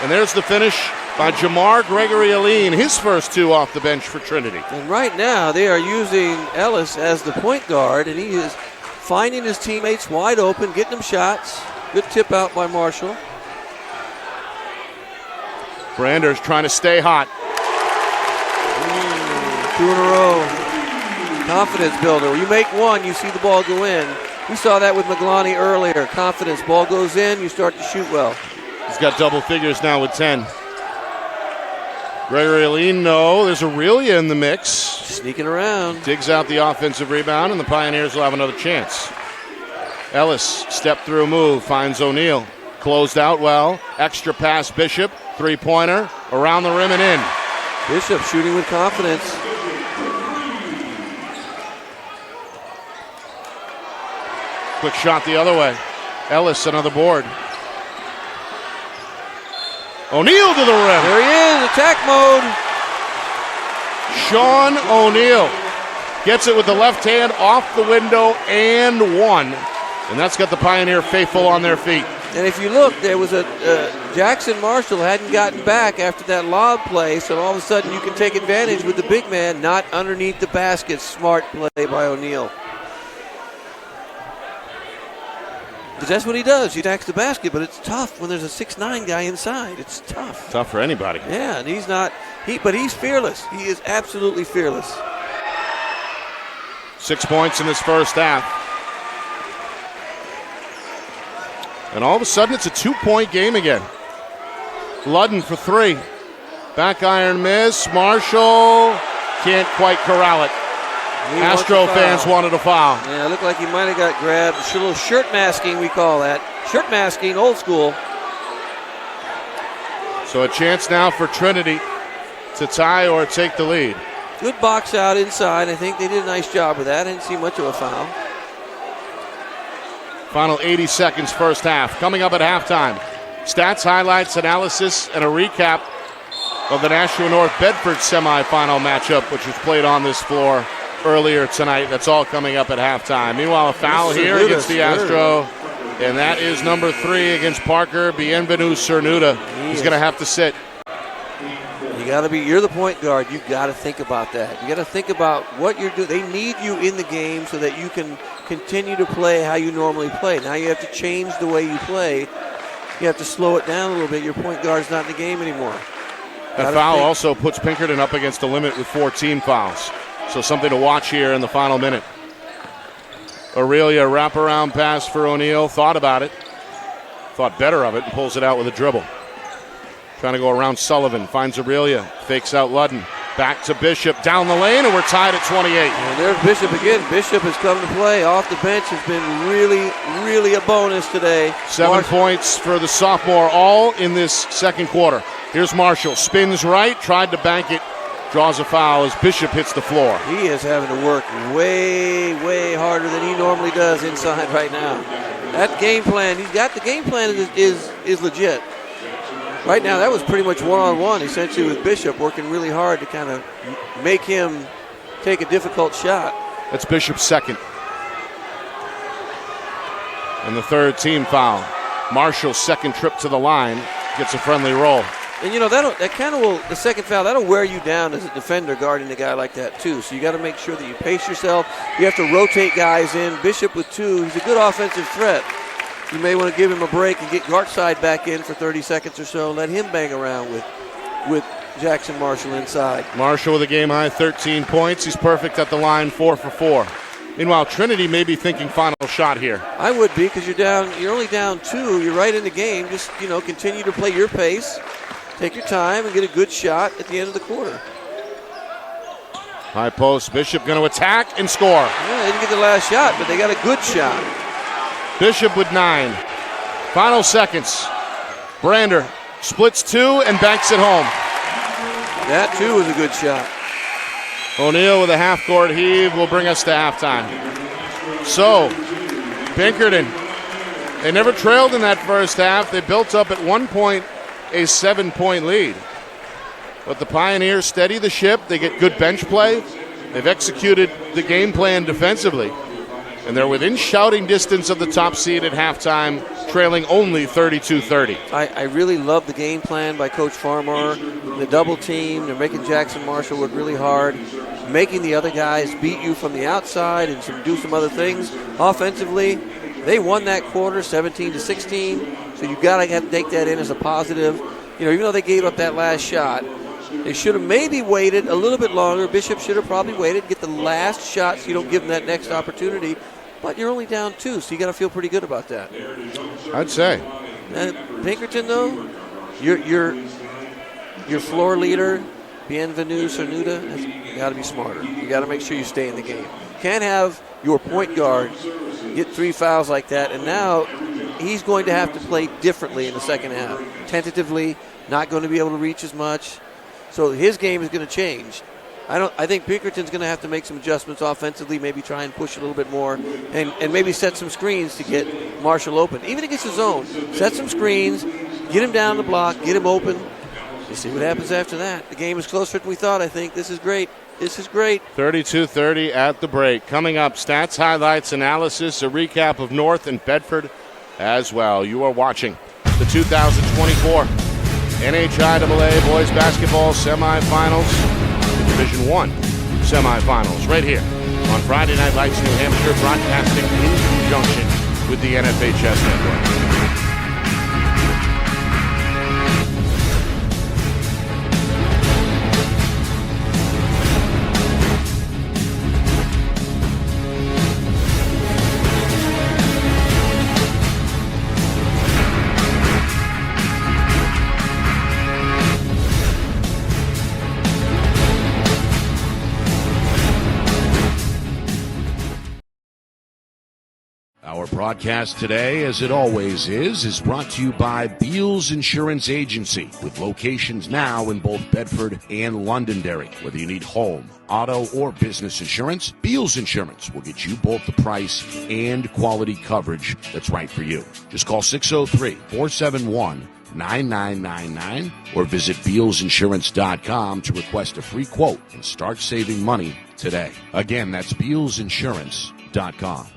and there's the finish by Jamar Gregory Aline, his first 2 off the bench for Trinity. And right now they are using Ellis as the point guard, and he is finding his teammates wide open, getting them shots. Good tip out by Marshall. Brander's trying to stay hot. 2 in a row. Confidence builder. You make one, you see the ball go in. We saw that with Maglani earlier. Confidence. Ball goes in, you start to shoot well. He's got double figures now with 10. Gregory Aline, no. There's Aurelia in the mix. Sneaking around. Digs out the offensive rebound, and the Pioneers will have another chance. Ellis, step through move, finds O'Neal. Closed out well. Extra pass, Bishop. Three-pointer. Around the rim and in. Bishop shooting with confidence. Quick shot the other way. Ellis, another board. O'Neal to the rim. There he is, attack mode. Sean O'Neal gets it with the left hand off the window and one. And that's got the Pioneer faithful on their feet. And if you look, there was Jackson Marshall hadn't gotten back after that lob play, so all of a sudden you can take advantage with the big man not underneath the basket. Smart play by O'Neal. Because that's what he does. He attacks the basket, but it's tough when there's a 6'9" guy inside. It's tough. Tough for anybody. Yeah, and he's not, but he's fearless. He is absolutely fearless. 6 points in this first half. And all of a sudden, it's a 2-point game again. Ludden for 3. Back iron miss. Marshall can't quite corral it. Astro fans wanted a foul. Yeah, it looked like he might have got grabbed. A little shirt masking, we call that. Shirt masking, old school. So a chance now for Trinity to tie or take the lead. Good box out inside. I think they did a nice job with that. I didn't see much of a foul. Final 80 seconds first half. Coming up at halftime. Stats, highlights, analysis, and a recap of the Nashua North Bedford semifinal matchup, which was played on this floor earlier tonight. That's all coming up at halftime. Meanwhile, a foul here against the Astro, and that is number 3 against Parker Bienvenu Cernuda. He's going to have to sit. You're the point guard. You got to think about that. You got to think about what you're doing. They need you in the game so that you can continue to play how you normally play. Now you have to change the way you play. You have to slow it down a little bit. Your point guard's not in the game anymore. That foul also puts Pinkerton up against the limit with 4 team fouls. So something to watch here in the final minute. Aurelia wraparound pass for O'Neal. Thought about it. Thought better of it and pulls it out with a dribble. Trying to go around Sullivan. Finds Aurelia. Fakes out Ludden. Back to Bishop. Down the lane, and we're tied at 28. And there's Bishop again. Bishop has come to play. Off the bench has been really, really a bonus today. 7 points for the sophomore, all in this second quarter. Here's Marshall. Spins right. Tried to bank it. Draws a foul as Bishop hits the floor. He is having to work way, way harder than he normally does inside right now. That game plan, he's got the game plan is legit. Right now, that was pretty much one-on-one, essentially, with Bishop working really hard to kind of make him take a difficult shot. That's Bishop's second. And the 3rd team foul. Marshall's second trip to the line gets a friendly roll. And, you know, that kind of will, the second foul, that'll wear you down as a defender guarding a guy like that, too. So you got to make sure that you pace yourself. You have to rotate guys in. Bishop with 2, he's a good offensive threat. You may want to give him a break and get Courtside back in for 30 seconds or so. Let him bang around with Jackson Marshall inside. Marshall with a game-high 13 points. He's perfect at the line, 4 for 4. Meanwhile, Trinity may be thinking final shot here. I would be, because you're only down 2. You're right in the game. Just, continue to play your pace. Take your time and get a good shot at the end of the quarter. High post. Bishop going to attack and score. Yeah, they didn't get the last shot, but they got a good shot. Bishop with 9. Final seconds. Brander splits 2 and banks it home. That, too, was a good shot. O'Neal with a half-court heave will bring us to halftime. So, Pinkerton, they never trailed in that first half. They built up at one point a 7-point lead. But the Pioneers steady the ship. They get good bench play. They've executed the game plan defensively. And they're within shouting distance of the top seed at halftime, trailing only 32-30. I really love the game plan by Coach Farmer. The double team, they're making Jackson Marshall work really hard, making the other guys beat you from the outside and do some other things. Offensively, they won that quarter 17-16, so you've got to take that in as a positive. Even though they gave up that last shot, they should have maybe waited a little bit longer. Bishop should have probably waited, get the last shot so you don't give them that next opportunity. But you're only down 2, so you got to feel pretty good about that. I'd say. Pinkerton, though, your floor leader, Bienvenu Cernuda, has got to be smarter. You got to make sure you stay in the game. Can't have your point guard get 3 fouls like that, and now he's going to have to play differently in the second half. Tentatively, not going to be able to reach as much. So his game is going to change. I think Pinkerton's going to have to make some adjustments offensively, maybe try and push a little bit more, and maybe set some screens to get Marshall open. Even against his zone, set some screens, get him down the block, get him open. You see what happens after that. The game is closer than we thought, I think. This is great. This is great. 32-30 at the break. Coming up, stats, highlights, analysis, a recap of North and Bedford as well. You are watching the 2024 NHIAA Boys Basketball Semifinals. Division I semifinals right here on Friday Night Lights New Hampshire, broadcasting in conjunction with the NFHS Network. Our broadcast today, as it always is brought to you by Beals Insurance Agency, with locations now in both Bedford and Londonderry. Whether you need home, auto, or business insurance, Beals Insurance will get you both the price and quality coverage that's right for you. Just call 603-471-9999 or visit BealsInsurance.com to request a free quote and start saving money today. Again, that's BealsInsurance.com.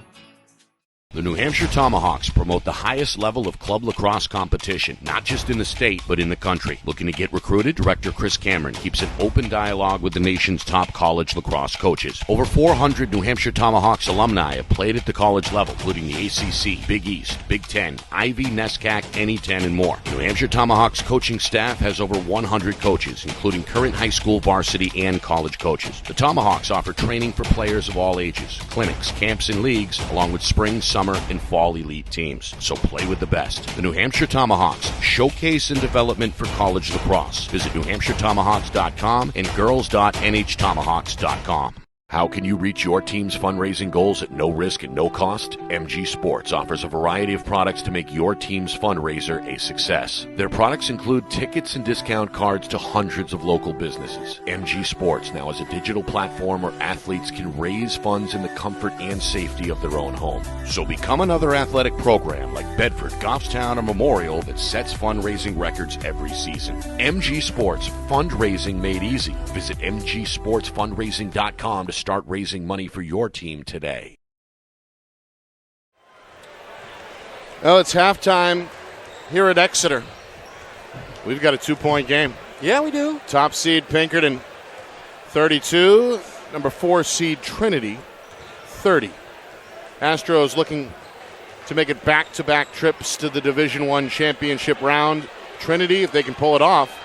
The New Hampshire Tomahawks promote the highest level of club lacrosse competition, not just in the state, but in the country. Looking to get recruited? Director Chris Cameron keeps an open dialogue with the nation's top college lacrosse coaches. Over 400 New Hampshire Tomahawks alumni have played at the college level, including the ACC, Big East, Big Ten, Ivy, NESCAC, NE10, and more. The New Hampshire Tomahawks coaching staff has over 100 coaches, including current high school, varsity, and college coaches. The Tomahawks offer training for players of all ages, clinics, camps, and leagues, along with spring, summer, and fall elite teams. So play with the best. The New Hampshire Tomahawks, showcase and development for college lacrosse. Visit NewHampshireTomahawks.com and girls.nhtomahawks.com. How can you reach your team's fundraising goals at no risk and no cost? MG Sports offers a variety of products to make your team's fundraiser a success. Their products include tickets and discount cards to hundreds of local businesses. MG Sports now has a digital platform where athletes can raise funds in the comfort and safety of their own home. So become another athletic program like Bedford, Goffstown, or Memorial that sets fundraising records every season. MG Sports, fundraising made easy. Visit mgsportsfundraising.com to start raising money for your team today. Well, it's halftime here at Exeter. We've got a 2-point game. Yeah, we do. Top seed Pinkerton, 32. Number 4 seed Trinity, 30. Astros looking to make it back-to-back trips to the Division I championship round. Trinity, if they can pull it off,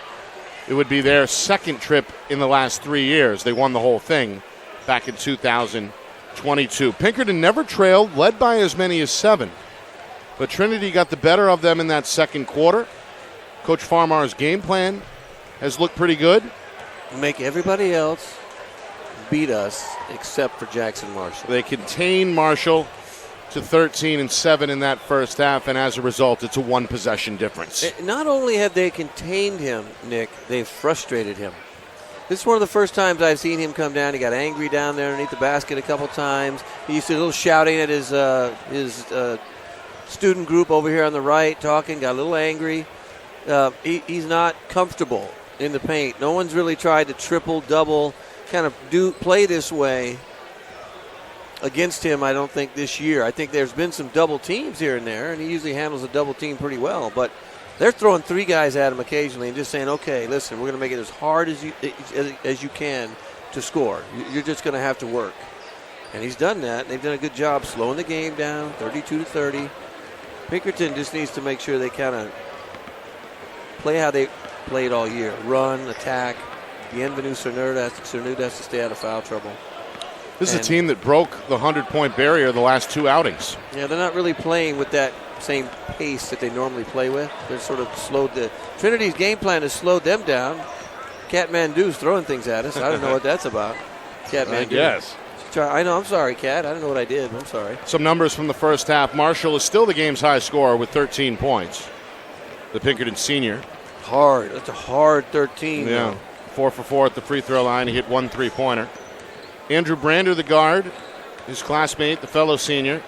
it would be their second trip in the last 3 years. They won the whole thing back in 2022. Pinkerton never trailed, led by as many as 7. But Trinity got the better of them in that second quarter. Coach Farmar's game plan has looked pretty good. Make everybody else beat us except for Jackson Marshall. They contain Marshall to 13-7 in that first half, and as a result, it's a one-possession difference. Not only have they contained him, Nick, they've frustrated him. This is one of the first times I've seen him come down. He got angry down there underneath the basket a couple times. He used to do a little shouting at his student group over here on the right, talking, got a little angry. He's not comfortable in the paint. No one's really tried to triple, double, kind of play this way against him, I don't think, this year. I think there's been some double teams here and there, and he usually handles a double team pretty well. But they're throwing 3 guys at him occasionally and just saying, okay, listen, we're going to make it as hard as you can to score. You're just going to have to work. And he's done that. And they've done a good job slowing the game down, 32-30. Pinkerton just needs to make sure they kind of play how they played all year. Run, attack. Bienvenu Cernuda has to stay out of foul trouble. This is a team that broke the 100-point barrier the last 2 outings. Yeah, they're not really playing with that same pace that they normally play with. They're sort of slowed Trinity's game plan has slowed them down. Catmandu's throwing things at us. I don't know what that's about. Catmandu. Yes. I know. I'm sorry, Cat. I don't know what I did. I'm sorry. Some numbers from the first half. Marshall is still the game's high scorer with 13 points. The Pinkerton senior. Hard. That's a hard 13. Yeah. Though. 4 for 4 at the free throw line. He hit 1 3-pointer. Andrew Brander, the guard, his classmate, the fellow senior,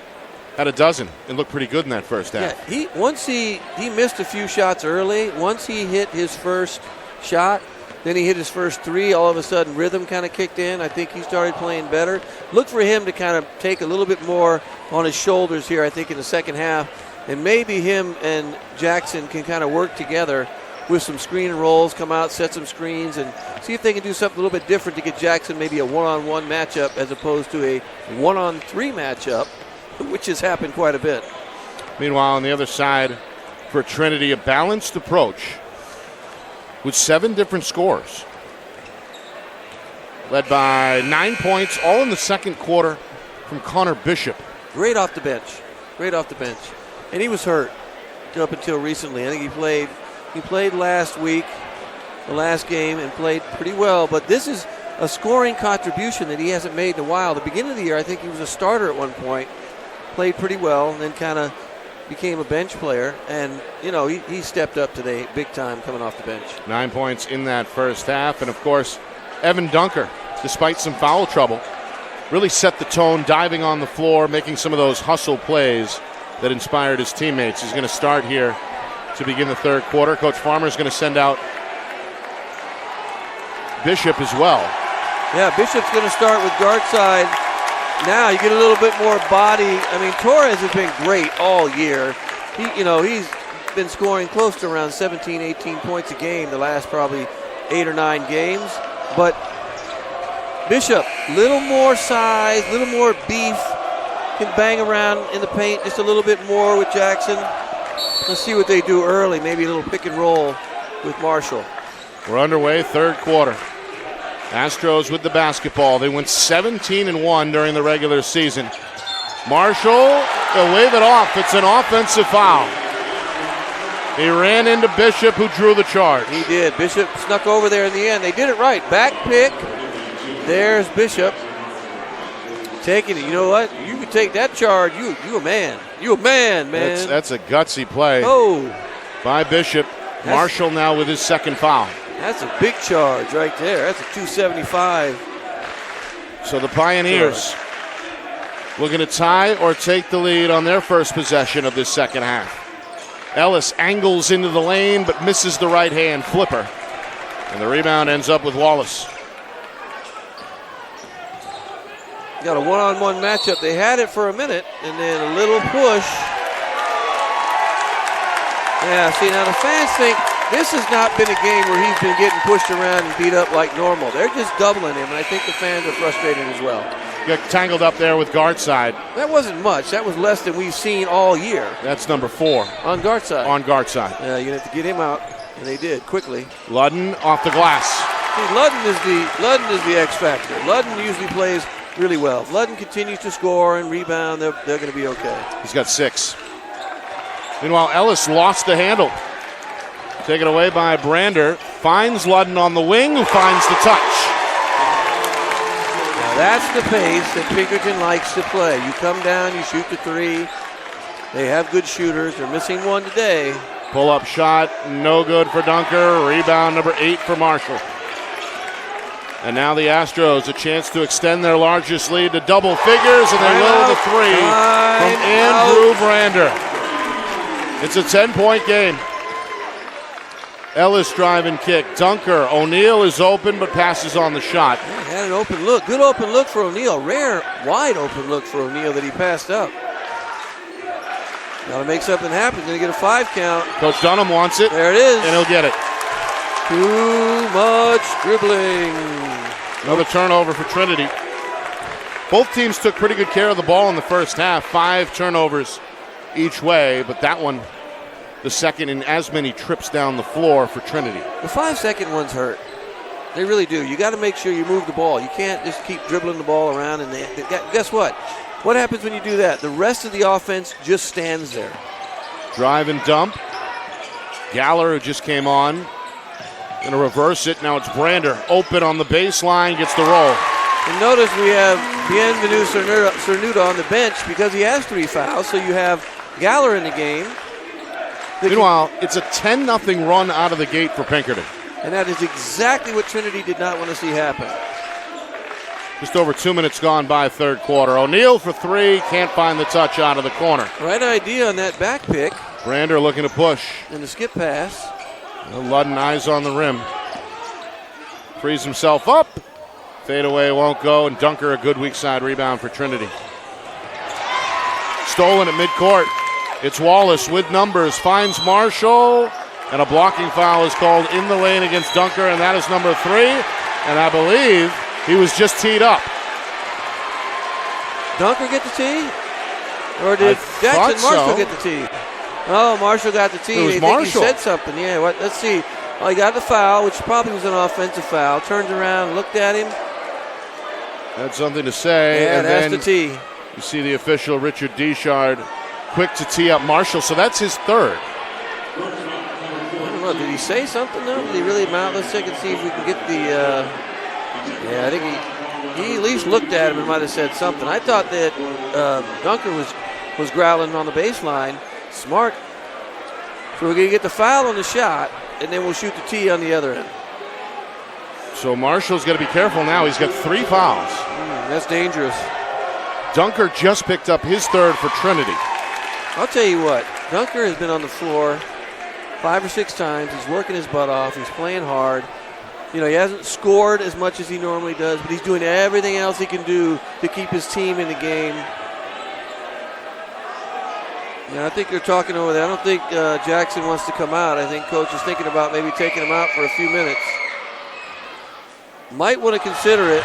had a dozen and looked pretty good in that first half. Yeah, once he missed a few shots early. Once he hit his first shot, then he hit his first 3. All of a sudden, rhythm kind of kicked in. I think he started playing better. Look for him to kind of take a little bit more on his shoulders here, I think, in the second half. And maybe him and Jackson can kind of work together with some screen and rolls, come out, set some screens, and see if they can do something a little bit different to get Jackson maybe a one-on-one matchup as opposed to a one-on-3 matchup, which has happened quite a bit. Meanwhile, on the other side for Trinity, a balanced approach with 7 different scores. Led by 9 points, all in the second quarter from Connor Bishop. Great off the bench. And he was hurt up until recently. I think he played last week, the last game, and played pretty well. But this is a scoring contribution that he hasn't made in a while. The beginning of the year, I think he was a starter at one point. played pretty well, and then kind of became a bench player. And, you know, he stepped up today big time coming off the bench. 9 points in that first half. And, of course, Evan Dunker, despite some foul trouble, really set the tone, diving on the floor, making some of those hustle plays that inspired his teammates. He's going to start here to begin the third quarter. Coach Farmer is going to send out Bishop as well. Yeah, Bishop's going to start with guard side. Now you get a little bit more body. I mean, Torres has been great all year. He's been scoring close to around 17, 18 points a game the last probably 8 or 9 games. But Bishop, little more size, little more beef, can bang around in the paint just a little bit more with Jackson. Let's see what they do early, maybe a little pick and roll with Marshall. We're underway, third quarter. Astros with the basketball. They went 17-1 during the regular season. Marshall, they'll wave it off. It's an offensive foul. He ran into Bishop, who drew the charge. He did. Bishop snuck over there in the end. They did it right. Back pick. There's Bishop taking it. You know what? You can take that charge. You a man. You a man, man. That's a gutsy play by Bishop. Marshall now with his second foul. That's a big charge right there. That's a 275. So the Pioneers looking to tie or take the lead on their first possession of this second half. Ellis angles into the lane but misses the right hand flipper. And the rebound ends up with Wallace. Got a one-on-one matchup. They had it for a minute, and then a little push. Yeah, see, now the fans think this has not been a game where he's been getting pushed around and beat up like normal. They're just doubling him, and I think the fans are frustrated as well. Got tangled up there with guard side. That wasn't much. That was less than we've seen all year. That's number 4. On guard side. On guard side. Yeah, you have to get him out, and they did quickly. Ludden off the glass. See, Ludden is the X factor. Ludden usually plays really well. If Ludden continues to score and rebound, they're going to be okay. He's got 6. Meanwhile, Ellis lost the handle. Taken away by Brander. Finds Ludden on the wing, who finds the touch. Now that's the pace that Pinkerton likes to play. You come down, you shoot the 3. They have good shooters. They're missing one today. Pull-up shot, no good for Dunker. Rebound number 8 for Marshall. And now the Astros a chance to extend their largest lead to double figures, and they will the 3 from Andrew Brander. It's a 10-point game. Ellis drive and kick. Dunker. O'Neal is open but passes on the shot. Yeah, had an open look. Good open look for O'Neal. Rare wide open look for O'Neal that he passed up. Got to make something happen. Going to get a 5 count. Coach Dunham wants it. There it is. And he'll get it. Too much dribbling. Another turnover for Trinity. Both teams took pretty good care of the ball in the first half. 5 turnovers each way, but that one the second in as many trips down the floor for Trinity. The 5-second ones hurt. They really do. You got to make sure you move the ball. You can't just keep dribbling the ball around. And guess what? What happens when you do that? The rest of the offense just stands there. Drive and dump. Galler, who just came on, going to reverse it. Now it's Brander. Open on the baseline, gets the roll. And notice we have Bienvenu Cernuda on the bench because he has 3 fouls. So you have Galler in the game. Meanwhile, it's a 10-0 run out of the gate for Pinkerton. And that is exactly what Trinity did not want to see happen. Just over 2 minutes gone by third quarter. O'Neal for 3, can't find the touch out of the corner. Right idea on that back pick. Brander looking to push. And the skip pass. Ludden eyes on the rim. Frees himself up. Fade away won't go, and Dunker a good weak side rebound for Trinity. Stolen at midcourt. It's Wallace with numbers, finds Marshall, and a blocking foul is called in the lane against Dunker, and that is number 3. And I believe he was just teed up. Dunker get the tee? Or did Jackson Marshall get the tee? Oh, Marshall got the tee. It was I Marshall. think he said something. Yeah, let's see. Oh, he got the foul, which probably was an offensive foul. Turned around, looked at him. Had something to say. Yeah, and that's then the tee. You see the official, Richard Deschard, quick to tee up Marshall. So that's his 3rd. I don't know. Did he say something, though? Did he really mount? Let's check and see if we can get the... Yeah, I think he at least looked at him and might have said something. I thought that Dunker was was growling on the baseline. Smart. So we're going to get the foul on the shot, and then we'll shoot the tee on the other end. So Marshall's got to be careful now. He's got 3 fouls. That's dangerous. Dunker just picked up his 3rd for Trinity. I'll tell you what, Dunker has been on the floor 5 or 6 times. He's working his butt off. He's playing hard. You know, he hasn't scored as much as he normally does, but he's doing everything else he can do to keep his team in the game. Yeah, I think they're talking over there. I don't think Jackson wants to come out. I think Coach is thinking about maybe taking him out for a few minutes. Might want to consider it.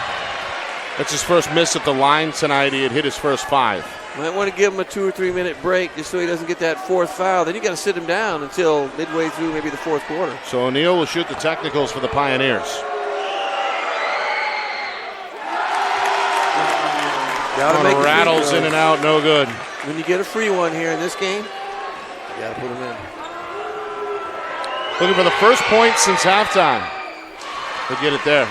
That's his first miss at the line tonight. He had hit his first 5. Might want to give him a 2 or 3 minute break just so he doesn't get that 4th foul. Then you got to sit him down until midway through maybe the 4th quarter. So O'Neal will shoot the technicals for the Pioneers. Gotta make rattles in and out, no good. When you get a free one here in this game, you got to put him in. Looking for the first point since halftime. He'll get it there.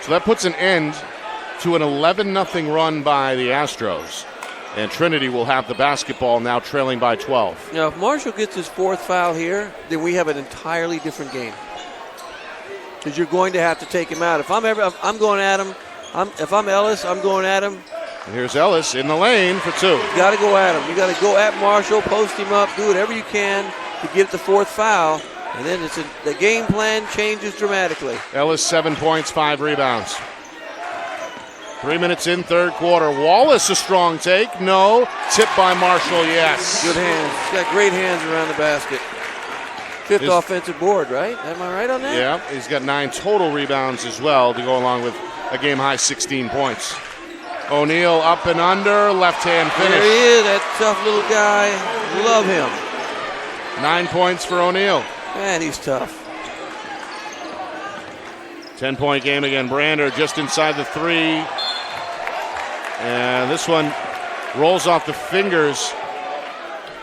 So that puts an end to an 11-0 run by the Astros. And Trinity will have the basketball now trailing by 12. Now, if Marshall gets his 4th foul here, then we have an entirely different game. Because you're going to have to take him out. If I'm going at him. If I'm Ellis, I'm going at him. And here's Ellis in the lane for 2. You got to go at him. You got to go at Marshall, post him up, do whatever you can to get the 4th foul. And then the game plan changes dramatically. Ellis 7 points, 5 rebounds. 3 minutes in, 3rd quarter. Wallace a strong take. No. Tipped by Marshall, yes. Good hands. He's got great hands around the basket. 5th offensive board, right? Am I right on that? Yeah, he's got 9 total rebounds as well to go along with a game-high 16 points. O'Neal up and under, left-hand finish. There he is, that tough little guy. Love him. 9 points for O'Neal. Man, he's tough. 10-point game again. Brander just inside the 3. And this one rolls off the fingers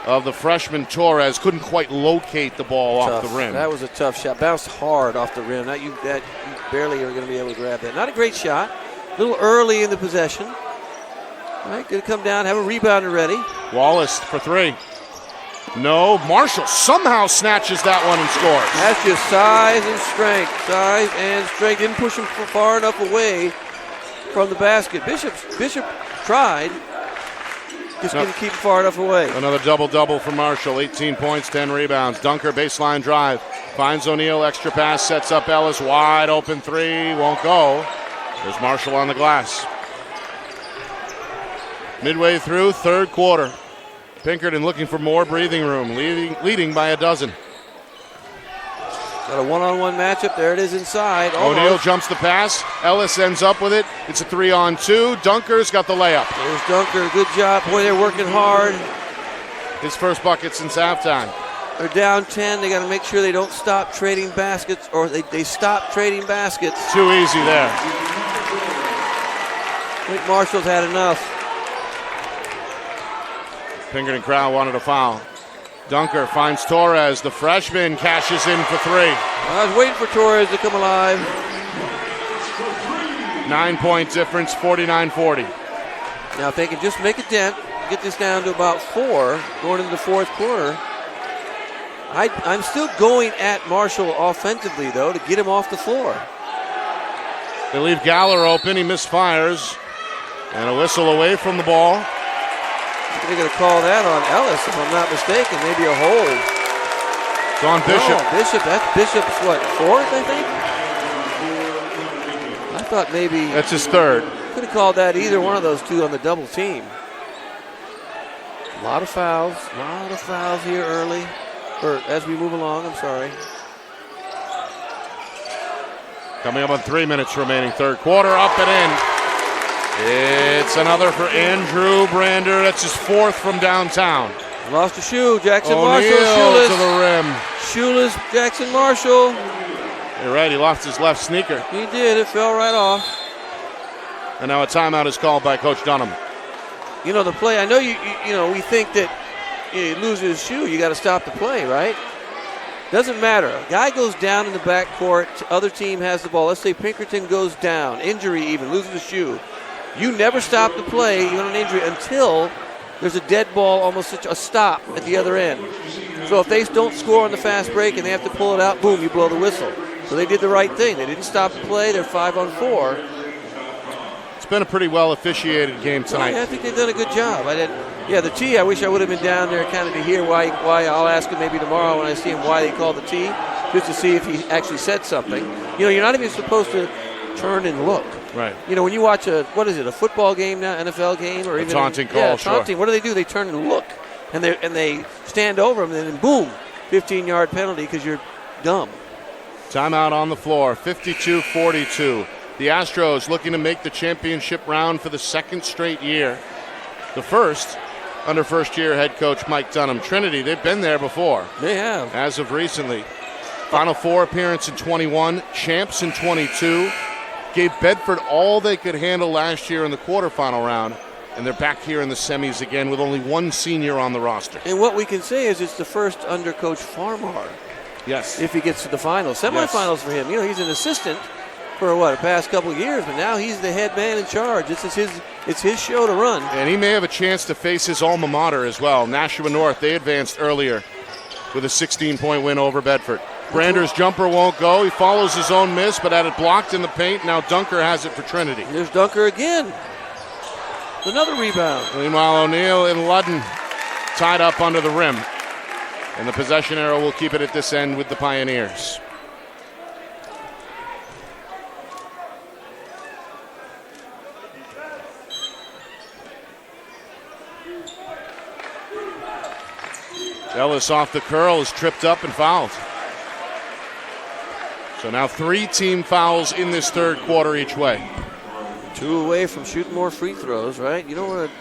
of the freshman Torres. Couldn't quite locate the ball off the rim. That was a tough shot. Bounced hard off the rim. You barely are going to be able to grab that. Not a great shot. A little early in the possession. All right, going to come down, have a rebounder ready. Wallace for 3. No. Marshall somehow snatches that one and scores. That's just size and strength. Size and strength. Didn't push him far enough away from the basket. Bishop tried. Just going to keep far enough away. Another double-double for Marshall. 18 points, 10 rebounds. Dunker, baseline drive. Finds O'Neal, extra pass, sets up Ellis. Wide open 3, won't go. There's Marshall on the glass. Midway through, 3rd quarter. Pinkerton looking for more breathing room, leading by 12. Got a one-on-one matchup. There it is inside. O'Neal jumps the pass. Ellis ends up with it. It's a 3-on-2. Dunker's got the layup. There's Dunker. Good job. Boy, they're working hard. His first bucket since halftime. They're down 10. They got to make sure they don't stop trading baskets, or they stop trading baskets. Too easy there. I think Marshall's had enough. Pinkerton crowd wanted a foul. Dunker finds Torres. The freshman cashes in for 3. I was waiting for Torres to come alive. 9-point difference, 49-40. Now if they can just make a dent, get this down to about 4 going into the 4th quarter. I'm still going at Marshall offensively, though, to get him off the floor. They leave Galler open. He misfires. And a whistle away from the ball. They're going to call that on Ellis, if I'm not mistaken. Maybe a hold. It's on Bishop. No, Bishop. That's Bishop's, what, 4th, I think? I thought maybe. That's his 3rd. Could have called that either one of those 2 on the double team. A lot of fouls. A lot of fouls here early. Or as we move along, I'm sorry. Coming up on 3 minutes remaining, 3rd quarter, up and in. It's another for Andrew Brander. That's his 4th from downtown. Lost a shoe. Jackson O'Neal Marshall. to the rim. Shoeless Jackson Marshall. You're right, he lost his left sneaker. He did. It fell right off. And now a timeout is called by Coach Dunham. You know, the play, I know we think that you lose his shoe, you got to stop the play, right? Doesn't matter. A guy goes down in the backcourt, other team has the ball. Let's say Pinkerton goes down, injury even, loses a shoe. You never stop the play, you want an injury, until there's a dead ball, almost a stop at the other end. So if they don't score on the fast break and they have to pull it out, boom, you blow the whistle. So they did the right thing. They didn't stop the play. They're 5-on-4. It's been a pretty well officiated game tonight. I think they've done a good job. The tee, I wish I would have been down there kind of to hear why. I'll ask him maybe tomorrow when I see him why they called the tee, just to see if he actually said something. You're not even supposed to turn and look. Right. When you watch a football game now, NFL game, or even taunting call, taunting. What do? They turn and look, and they stand over him, and then boom, 15-yard penalty because you're dumb. Timeout on the floor, 52-42. The Astros looking to make the championship round for the second straight year. The first under first-year head coach Mike Dunham. Trinity, they've been there before. They have. As of recently. Final Four appearance in 21, champs in 22. Gave Bedford all they could handle last year in the quarterfinal round, and they're back here in the semis again with only one senior on the roster. And what we can say is it's the first under Coach Farmar. Yes. If he gets to the finals. Semifinals for him. He's an assistant for the past couple of years, but now he's the head man in charge. It's his show to run. And he may have a chance to face his alma mater as well. Nashua North, they advanced earlier with a 16-point win over Bedford. Brander's jumper won't go. He follows his own miss, but had it blocked in the paint. Now Dunker has it for Trinity. There's Dunker again. Another rebound. Meanwhile, O'Neill and Ludden tied up under the rim. And the possession arrow will keep it at this end with the Pioneers. Ellis off the curl is tripped up and fouled. So now 3 team fouls in this third quarter each way. 2 away from shooting more free throws, right? You don't want to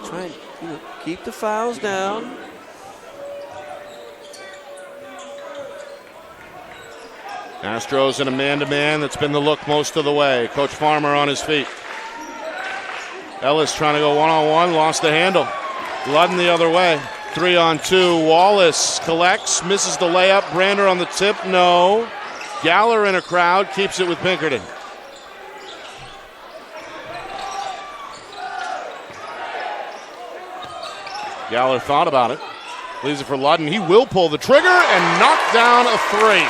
try and keep the fouls down. Astros in a man-to-man. That's been the look most of the way. Coach Farmer on his feet. Ellis trying to go one-on-one, lost the handle. Ludden the other way. 3-on-2. Wallace collects, misses the layup. Brander on the tip, no. Galler in a crowd, keeps it with Pinkerton. Galler thought about it. Leaves it for Ludden. He will pull the trigger and knock down a 3.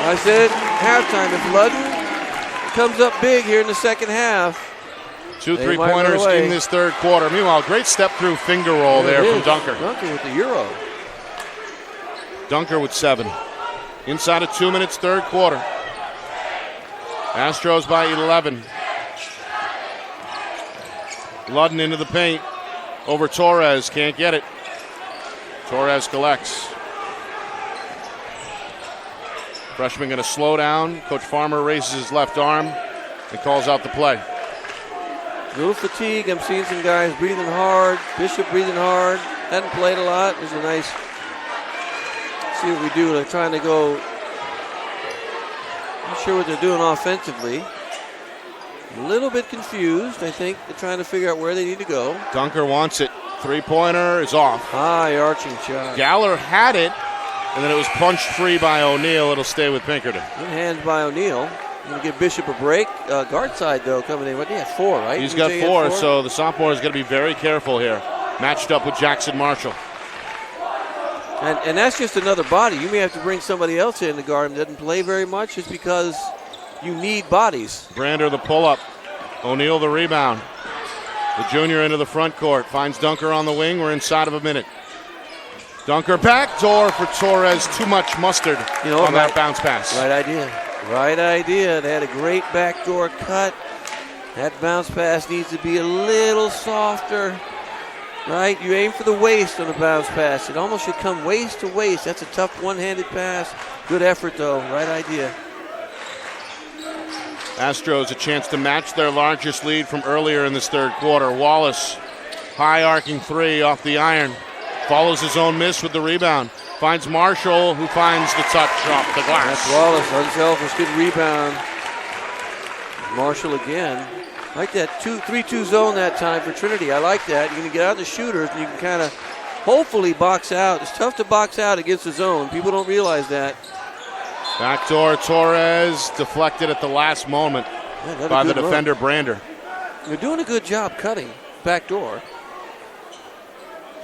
I said halftime, if Ludden comes up big here in the second half. 2 3-pointers in this third quarter. Meanwhile, great step-through finger roll there from Dunker. Dunker with the Euro. Dunker with 7. Inside of 2 minutes, third quarter. Astros by 11. Ludden into the paint. Over Torres, can't get it. Torres collects. Freshman going to slow down. Coach Farmer raises his left arm and calls out the play. A little fatigue. I'm seeing some guys breathing hard. Bishop breathing hard. Hadn't played a lot. There's a nice. See what we do. They're trying to go. Not sure what they're doing offensively. A little bit confused. I think they're trying to figure out where they need to go. Dunker wants it. 3-pointer is off. High arching shot. Galler had it, and then it was punched free by O'Neill. It'll stay with Pinkerton. Good hands by O'Neill. Going to give Bishop a break. Guard side, though, coming in. What, he had 4, right? He's got 4, so the sophomore is going to be very careful here. Matched up with Jackson Marshall. And that's just another body. You may have to bring somebody else in to guard him. Doesn't play very much just because you need bodies. Brander the pull-up. O'Neill the rebound. The junior into the front court. Finds Dunker on the wing. We're inside of a minute. Dunker backdoor for Torres. Too much mustard on that bounce pass. Right idea. Right idea. They had a great backdoor cut. That bounce pass needs to be a little softer. Right? You aim for the waist on a bounce pass. It almost should come waist to waist. That's a tough one-handed pass. Good effort, though. Right idea. Astros a chance to match their largest lead from earlier in this third quarter. Wallace, high arcing 3 off the iron. Follows his own miss with the rebound. Finds Marshall, who finds the touch off the glass. That's Wallace, unselfish, good rebound. Marshall again. I like that 3-2 zone that time for Trinity. I like that. You're going to get out the shooters and you can kind of hopefully box out. It's tough to box out against the zone. People don't realize that. Backdoor Torres deflected at the last moment by the defender look. Brander. They're doing a good job cutting backdoor.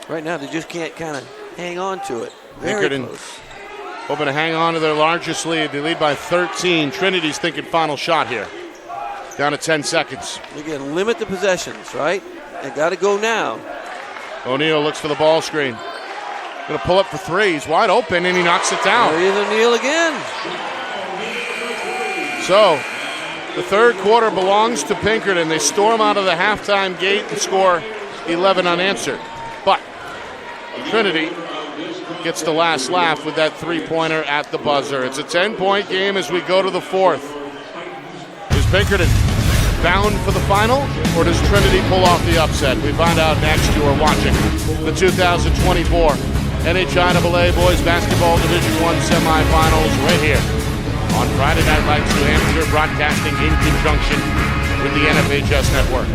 Right now, they just can't kind of hang on to it. Very Pinkerton close. hoping to hang on to their largest lead. They lead by 13. Trinity's thinking final shot here. Down to 10 seconds. Again, limit the possessions, right? They got to go now. O'Neal looks for the ball screen. Going to pull up for three. He's wide open, and he knocks it down. There is O'Neal again. So, the third quarter belongs to Pinkerton. They storm out of the halftime gate and score 11 unanswered. But Trinity gets the last laugh with that three-pointer at the buzzer. It's a 10-point game as we go to the fourth. Is Pinkerton bound for the final, or does Trinity pull off the upset? We find out next. You are watching the 2024 NHIAA Boys Basketball Division I Semifinals right here on Friday Night Lights, New Hampshire, broadcasting in conjunction with the NFHS Network.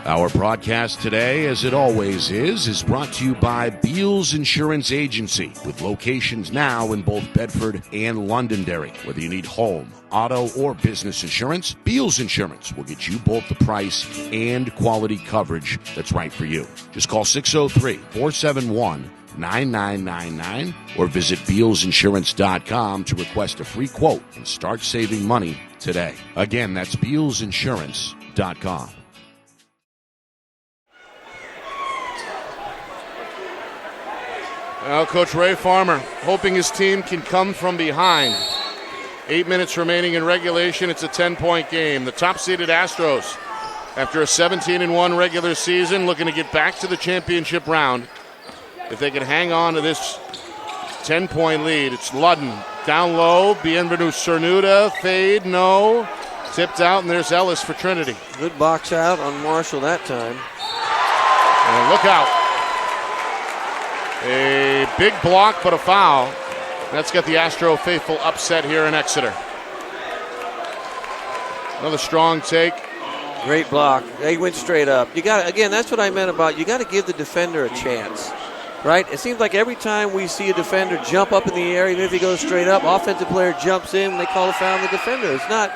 Our broadcast today, as it always is brought to you by Beals Insurance Agency, with locations now in both Bedford and Londonderry. Whether you need home, auto, or business insurance, Beals Insurance will get you both the price and quality coverage that's right for you. Just call 603-471-9999 or visit BealsInsurance.com to request a free quote and start saving money today. Again, that's BealsInsurance.com. Well, Coach Ray Farmer hoping his team can come from behind. 8 minutes remaining in regulation. It's a 10-point game. The top-seeded Astros, after a 17-1 regular season, looking to get back to the championship round. If they can hang on to this 10-point lead, it's Ludden. Down low, Bienvenu Cernuda, fade, no. Tipped out, and there's Ellis for Trinity. Good box out on Marshall that time. And look out. A big block, but a foul. That's got the Astro faithful upset here in Exeter. Another strong take. Great block. They went straight up. You got, again, that's what I meant about you got to give the defender a chance, right? It seems like every time we see a defender jump up in the air, even if he goes straight up, offensive player jumps in, they call a foul on the defender. It's not.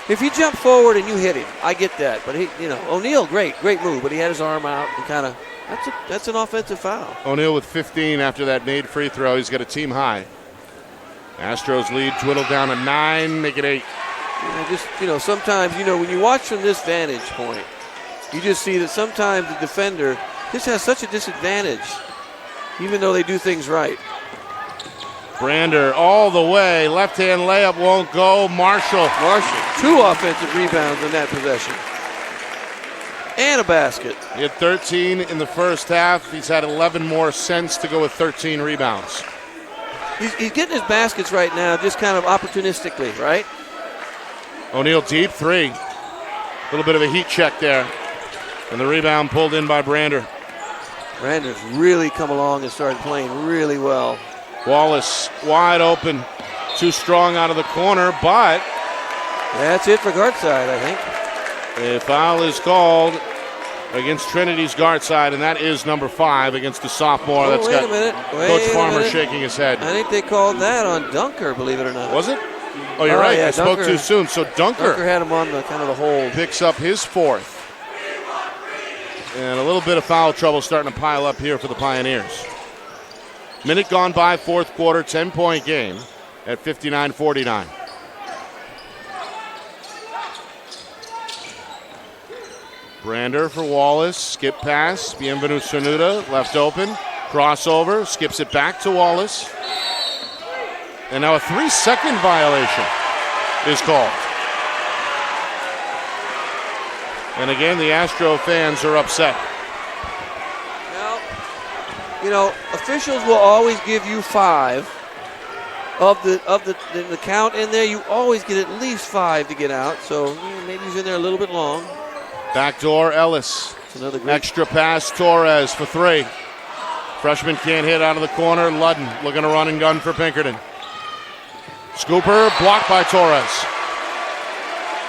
If you jump forward and you hit him, I get that. But he, O'Neal, great move, but he had his arm out and kind of. That's an offensive foul. O'Neal with 15 after that made free throw. He's got a team high. Astros lead dwindled down to 9, make it 8. Sometimes, when you watch from this vantage point, you just see that sometimes the defender just has such a disadvantage, even though they do things right. Brander all the way. Left-hand layup won't go. Marshall. 2 offensive rebounds in that possession. And a basket. He had 13 in the first half. He's had 11 more since to go with 13 rebounds. He's getting his baskets right now just kind of opportunistically, right? O'Neal deep 3. A little bit of a heat check there. And the rebound pulled in by Brander. Brander's really come along and started playing really well. Wallace wide open. Too strong out of the corner, but that's it for Courtside, I think. A foul is called against Trinity's guard side, and that is number 5 against the sophomore. Wait a minute. Coach Farmer shaking his head. I think they called that on Dunker, believe it or not. Was it? Oh, you're right. Yeah, I spoke too soon. So Dunker had him on the kind of the hold. Picks up his 4th. And a little bit of foul trouble starting to pile up here for the Pioneers. Minute gone by, fourth quarter, 10-point game at 59-49. Brander for Wallace, skip pass, Bienvenu Cernuda, left open, crossover, skips it back to Wallace. And now a 3-second violation is called. And again, the Astro fans are upset. Now, officials will always give you 5 of the count in there. You always get at least 5 to get out. So maybe he's in there a little bit long. Backdoor Ellis. Another great extra pass, Torres for 3. Freshman can't hit out of the corner. Ludden looking to run and gun for Pinkerton. Scooper blocked by Torres.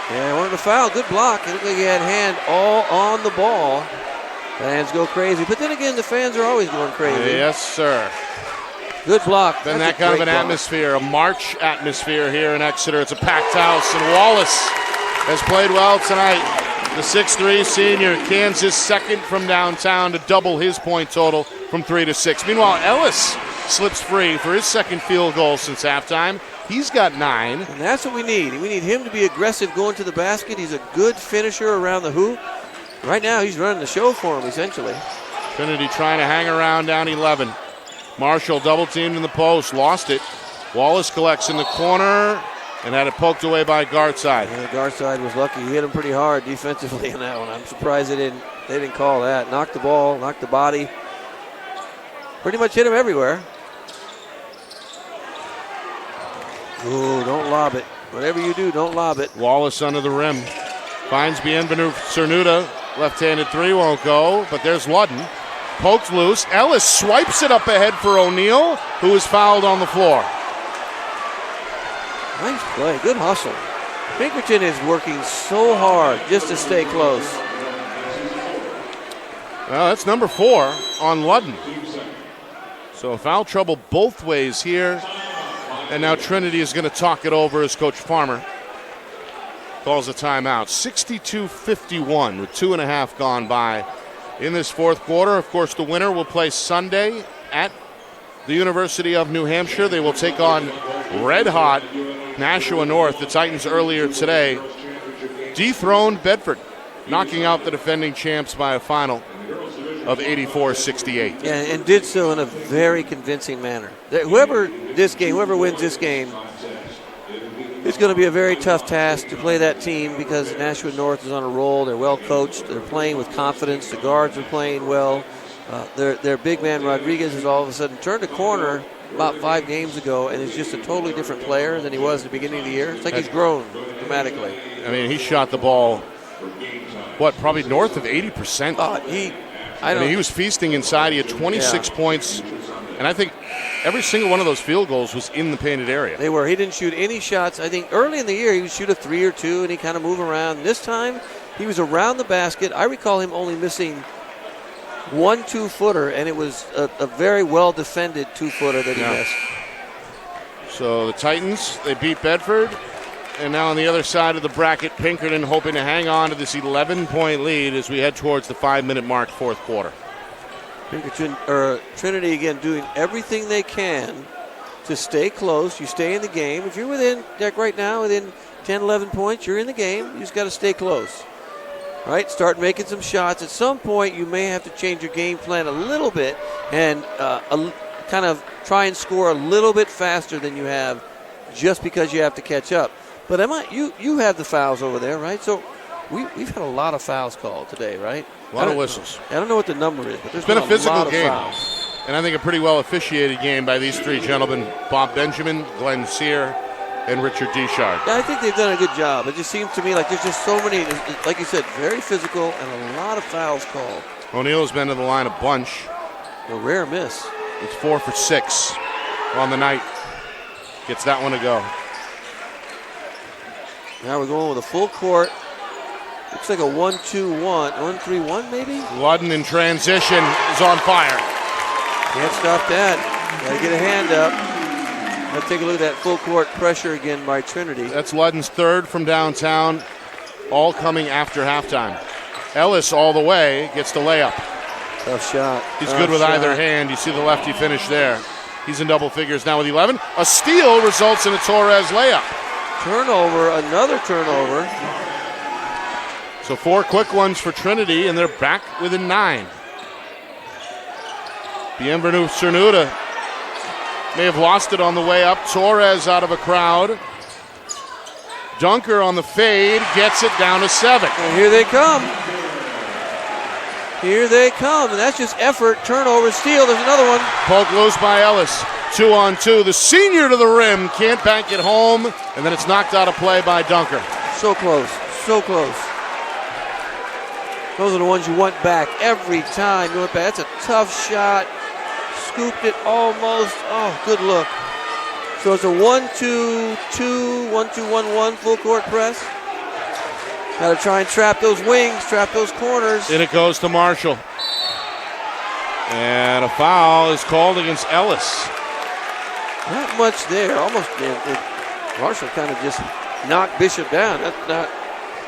Yeah, wanted a foul. Good block. It looked like he had hand all on the ball. Fans go crazy. But then again, the fans are always going crazy. Yes, sir. Good block. Then That's that kind of an block. atmosphere, a March atmosphere here in Exeter. It's a packed house, and Wallace has played well tonight. The 6'3" senior, Kansas second from downtown to double his point total from 3 to 6. Meanwhile, Ellis slips free for his second field goal since halftime. He's got 9. And that's what we need. We need him to be aggressive going to the basket. He's a good finisher around the hoop. Right now, he's running the show for him, essentially. Trinity trying to hang around down 11. Marshall double teamed in the post, lost it. Wallace collects in the corner and had it poked away by Courtside. Yeah, Courtside was lucky. He hit him pretty hard defensively in that one. I'm surprised they didn't call that. Knocked the ball, knocked the body. Pretty much hit him everywhere. Ooh, don't lob it. Whatever you do, don't lob it. Wallace under the rim. Finds Bienvenu Cernuda. Left-handed three won't go, but there's Ludden. Poked loose. Ellis swipes it up ahead for O'Neal, who is fouled on the floor. Nice play. Good hustle. Pinkerton is working so hard just to stay close. Well, that's number 4 on Ludden. So foul trouble both ways here. And now Trinity is going to talk it over as Coach Farmer calls a timeout. 62-51 with 2.5 gone by in this fourth quarter. Of course, the winner will play Sunday at the University of New Hampshire. They will take on red-hot Nashua North. The Titans earlier today dethroned Bedford, knocking out the defending champs by a final of 84-68. Yeah, and did so in a very convincing manner. Whoever wins this game, it's going to be a very tough task to play that team because Nashua North is on a roll. They're well coached. They're playing with confidence. The guards are playing well. Their big man Rodriguez has all of a sudden turned a corner about 5 games ago and is just a totally different player than he was at the beginning of the year. It's like he's grown dramatically. I mean, he shot the ball, probably north of 80%. He was feasting inside. He had 26 points, and I think every single one of those field goals was in the painted area. They were. He didn't shoot any shots. I think early in the year he would shoot a 3 or 2, and he kind of move around. This time he was around the basket. I recall him only missing 1 2-footer, and it was a very well-defended 2-footer that he missed. So the Titans, they beat Bedford. And now on the other side of the bracket, Pinkerton hoping to hang on to this 11-point lead as we head towards the 5-minute mark, fourth quarter. Trinity, again, doing everything they can to stay close. You stay in the game. If you're within, like right now, within 10, 11 points, you're in the game. You just got to stay close. Right? Start making some shots. At some point, you may have to change your game plan a little bit and kind of try and score a little bit faster than you have just because you have to catch up. But you have the fouls over there, right? So we've had a lot of fouls called today, right? A lot of whistles. I don't know what the number is, but there's been a physical lot of game. fouls. And I think a pretty well officiated game by these 3 gentlemen, Bob Benjamin, Glenn Sear, and Richard Deschard. Yeah, I think they've done a good job. It just seems to me like there's just so many, like you said, very physical and a lot of fouls called. O'Neal's been to the line a bunch. A rare miss. It's 4 for 6 on the night. Gets that one to go. Now we're going with a full court. Looks like a 1-2-1, 1-3-1 maybe? Ludden in transition is on fire. Can't stop that. Got to get a hand up. Let's take a look at that full court pressure again by Trinity. That's Ludden's 3rd from downtown, all coming after halftime. Ellis all the way gets the layup. Tough shot. He's good with either hand. You see the lefty finish there. He's in double figures now with 11. A steal results in a Torres layup. Turnover, another turnover. So 4 quick ones for Trinity, and they're back within 9. Bienvenu Cernuda may have lost it on the way up. Torres out of a crowd. Dunker on the fade, gets it down to 7. And here they come. Here they come, and that's just effort, turnover, steal. There's another one. Poked loose by Ellis. 2-on-2. The senior to the rim can't bank it home, and then it's knocked out of play by Dunker. So close, so close. Those are the ones you want back every time. You want back. That's a tough shot. Scooped it almost. Oh, good look. So it's a 1-2-2, 1-2-1-1 full court press. Got to try and trap those wings, trap those corners. In it goes to Marshall. And a foul is called against Ellis. Not much there. Almost. Marshall kind of just knocked Bishop down.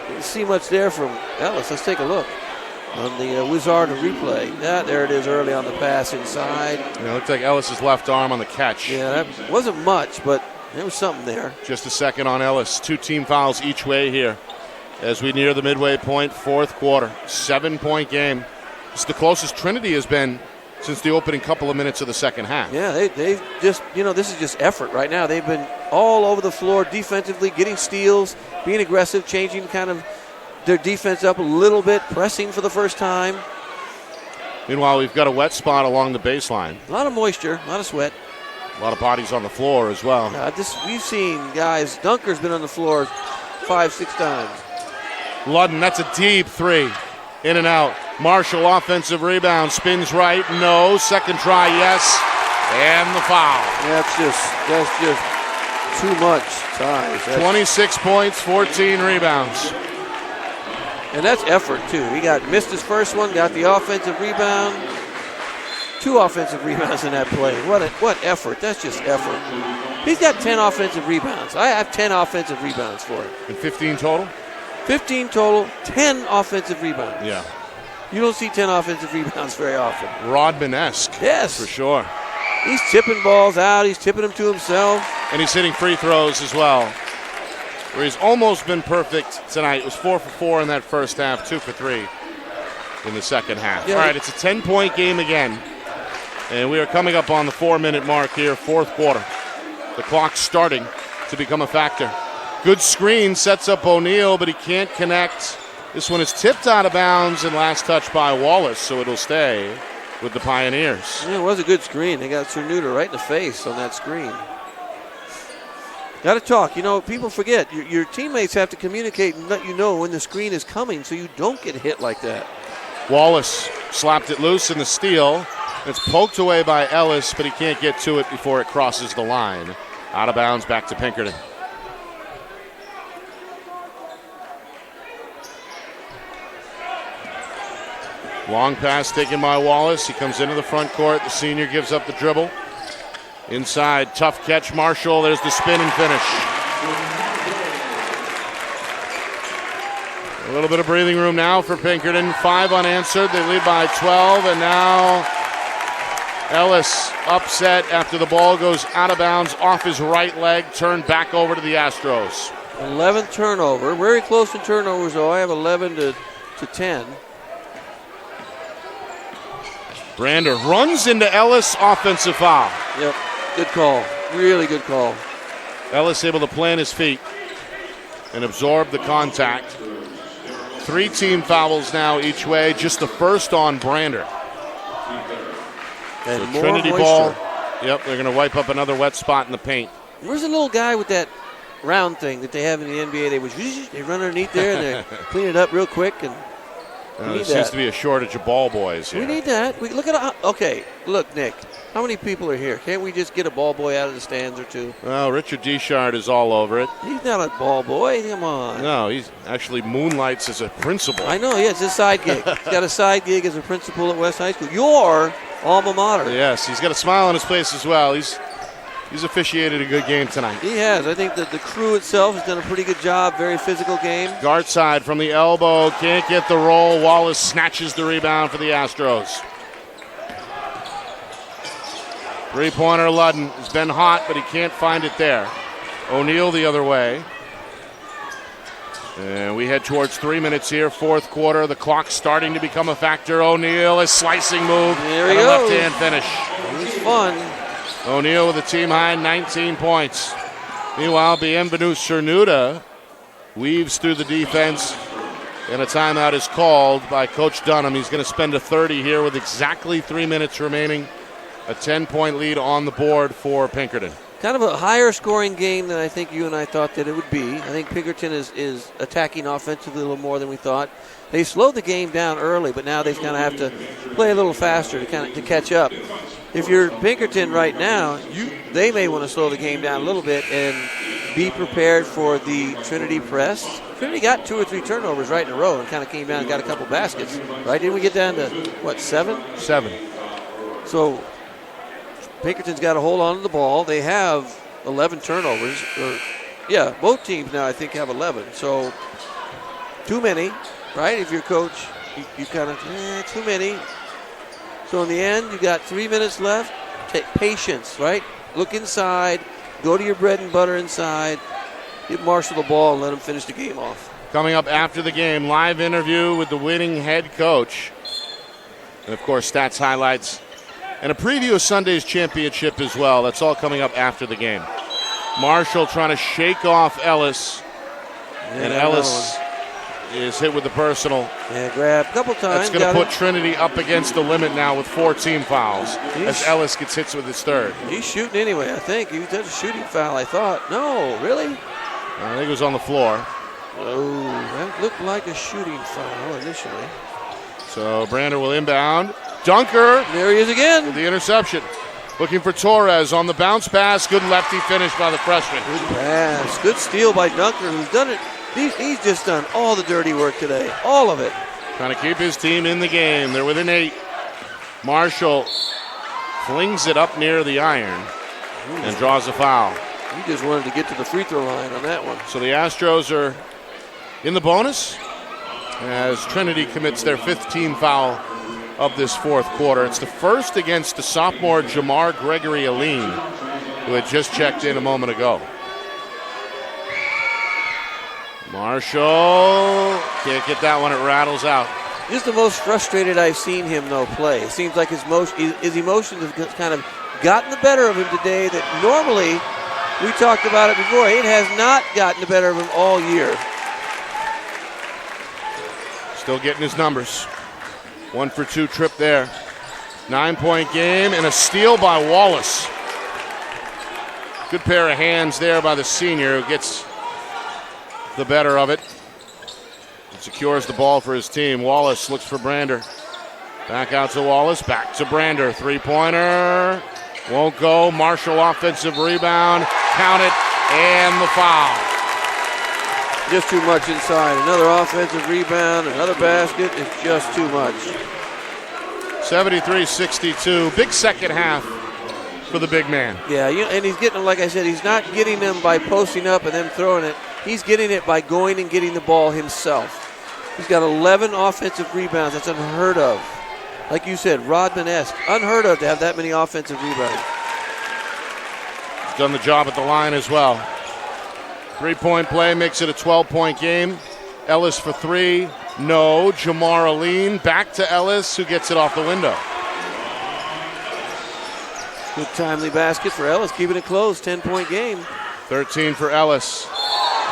Didn't see much there from Ellis. Let's take a look on the Wizard replay. There it is early on the pass inside. It looked like Ellis's left arm on the catch. Yeah, that wasn't much, but there was something there. Just a second on Ellis. 2 team fouls each way here as we near the midway point, fourth quarter. 7-point game. It's the closest Trinity has been since the opening couple of minutes of the second half. Yeah, they've just, this is just effort right now. They've been all over the floor defensively, getting steals, being aggressive, changing kind of their defense up a little bit, pressing for the first time. Meanwhile, we've got a wet spot along the baseline. A lot of moisture, a lot of sweat. A lot of bodies on the floor as well. We've seen guys, Dunker's been on the floor 5-6 times. Ludden, that's a deep 3. In and out. Marshall, offensive rebound, spins right, no. Second try, yes. And the foul. That's just too much size. 26 points, 14 rebounds. And that's effort, too. He missed his first one, got the offensive rebound. 2 offensive rebounds in that play. What effort. That's just effort. He's got 10 offensive rebounds. I have 10 offensive rebounds for him. And 15 total? 15 total, 10 offensive rebounds. Yeah. You don't see 10 offensive rebounds very often. Rodman-esque. Yes. For sure. He's tipping balls out. He's tipping them to himself. And he's hitting free throws as well, where he's almost been perfect tonight. It was 4 for 4 in that first half, 2 for 3 in the second half. Yeah. All right, it's a 10-point game again. And we are coming up on the 4-minute mark here, fourth quarter. The clock's starting to become a factor. Good screen, sets up O'Neal, but he can't connect. This one is tipped out of bounds and last touch by Wallace, so it'll stay with the Pioneers. Yeah, it was a good screen. They got Cernuda right in the face on that screen. Got to talk. People forget. Your teammates have to communicate and let you know when the screen is coming so you don't get hit like that. Wallace slapped it loose in the steal. It's poked away by Ellis, but he can't get to it before it crosses the line. Out of bounds, back to Pinkerton. Long pass taken by Wallace. He comes into the front court. The senior gives up the dribble. Inside, tough catch, Marshall. There's the spin and finish. A little bit of breathing room now for Pinkerton. 5 unanswered. They lead by 12, and now Ellis upset after the ball goes out of bounds off his right leg, turned back over to the Astros. 11th turnover. Very close in turnovers, though. I have 11 to 10. Brander runs into Ellis, offensive foul. Yep, good call. Really good call. Ellis able to plant his feet and absorb the contact. 3 team fouls now each way, just the first on Brander. And so more Trinity moisture. ball. Yep, they're going to wipe up another wet spot in the paint. Where's the little guy with that round thing that they have in the NBA? They run underneath there and they clean it up real quick. And there seems to be a shortage of ball boys here. We need that. Look, Nick. How many people are here? Can't we just get a ball boy out of the stands or 2? Well, Richard Deschard is all over it. He's not a ball boy. Come on. No, he's actually moonlights as a principal. I know. Yeah, it's a side gig. He's got a side gig as a principal at West High School. Your alma mater. Yes, he's got a smile on his face as well. He's officiated a good game tonight. He has. I think that the crew itself has done a pretty good job. Very physical game. Guard side from the elbow. Can't get the roll. Wallace snatches the rebound for the Astros. Three-pointer Ludden has been hot, but he can't find it there. O'Neal the other way. And we head towards 3 minutes here, fourth quarter. The clock starting to become a factor. O'Neal, a slicing move. There he and a goes. left-hand finish. He's fun. O'Neal with a team-high 19 points. Meanwhile, Bienvenu Cernuda weaves through the defense, and a timeout is called by Coach Dunham. He's going to spend a 30 here with exactly 3 minutes remaining. A 10-point lead on the board for Pinkerton. kind of a higher scoring game than I think you and I thought that it would be. I think Pinkerton is attacking offensively a little more than we thought. They slowed the game down early, but now they kind of have to play a little faster to catch up. If you're Pinkerton right now, they may want to slow the game down a little bit and be prepared for the Trinity press. Trinity got 2 or 3 turnovers right in a row and kind of came down and got a couple baskets. Right? Didn't we get down to, 7? 7. So Pinkerton's got to hold on to the ball. They have 11 turnovers. Both teams now I think have 11. So too many, right? If you're coach, you kind of, too many. So in the end, you got 3 minutes left. Take patience, right? Look inside. Go to your bread and butter inside. Give Marshall the ball and let him finish the game off. Coming up after the game, live interview with the winning head coach. And, of course, stats, highlights, and a preview of Sunday's championship as well. That's all coming up after the game. Marshall trying to shake off Ellis. And Ellis is hit with the personal. Yeah, grab a couple times. That's going to put Trinity up against the limit now with 4 team fouls as Ellis gets hits with his 3rd. He's shooting anyway, I think. He did a shooting foul, I thought. No, really? I think it was on the floor. Oh, that looked like a shooting foul initially. So Brander will inbound. Dunker. There he is again. With the interception. Looking for Torres on the bounce pass. Good lefty finish by the freshman. Good pass. Good steal by Dunker, who's done it. He's just done all the dirty work today. All of it. Trying to keep his team in the game. They're within 8. Marshall flings it up near the iron and draws a foul. He just wanted to get to the free throw line on that one. So the Astros are in the bonus as Trinity commits their 5th team foul of this 4th quarter. It's the first against the sophomore Jamar Gregory Aline, who had just checked in a moment ago. Marshall can't get that one. It rattles out. This is the most frustrated I've seen him, though, play. It seems like his emotions have kind of gotten the better of him today that normally, we talked about it before, it has not gotten the better of him all year. Still getting his numbers. 1 for 2 trip there. 9-point game and a steal by Wallace. Good pair of hands there by the senior who gets the better of it. And secures the ball for his team. Wallace looks for Brander. Back out to Wallace. Back to Brander. 3-pointer. Won't go. Marshall offensive rebound. Count it. And the foul. Just too much inside. Another offensive rebound. Another basket. It's just too much. 73-62. Big second half for the big man. Yeah, and he's getting, like I said, he's not getting them by posting up and then throwing it. He's getting it by going and getting the ball himself. He's got 11 offensive rebounds. That's unheard of. Like you said, Rodman-esque. Unheard of to have that many offensive rebounds. He's done the job at the line as well. 3-point play makes it a 12-point game. Ellis for 3. No. Jamar Aline back to Ellis, who gets it off the window. Good timely basket for Ellis, keeping it close. 10-point game. 13 for Ellis.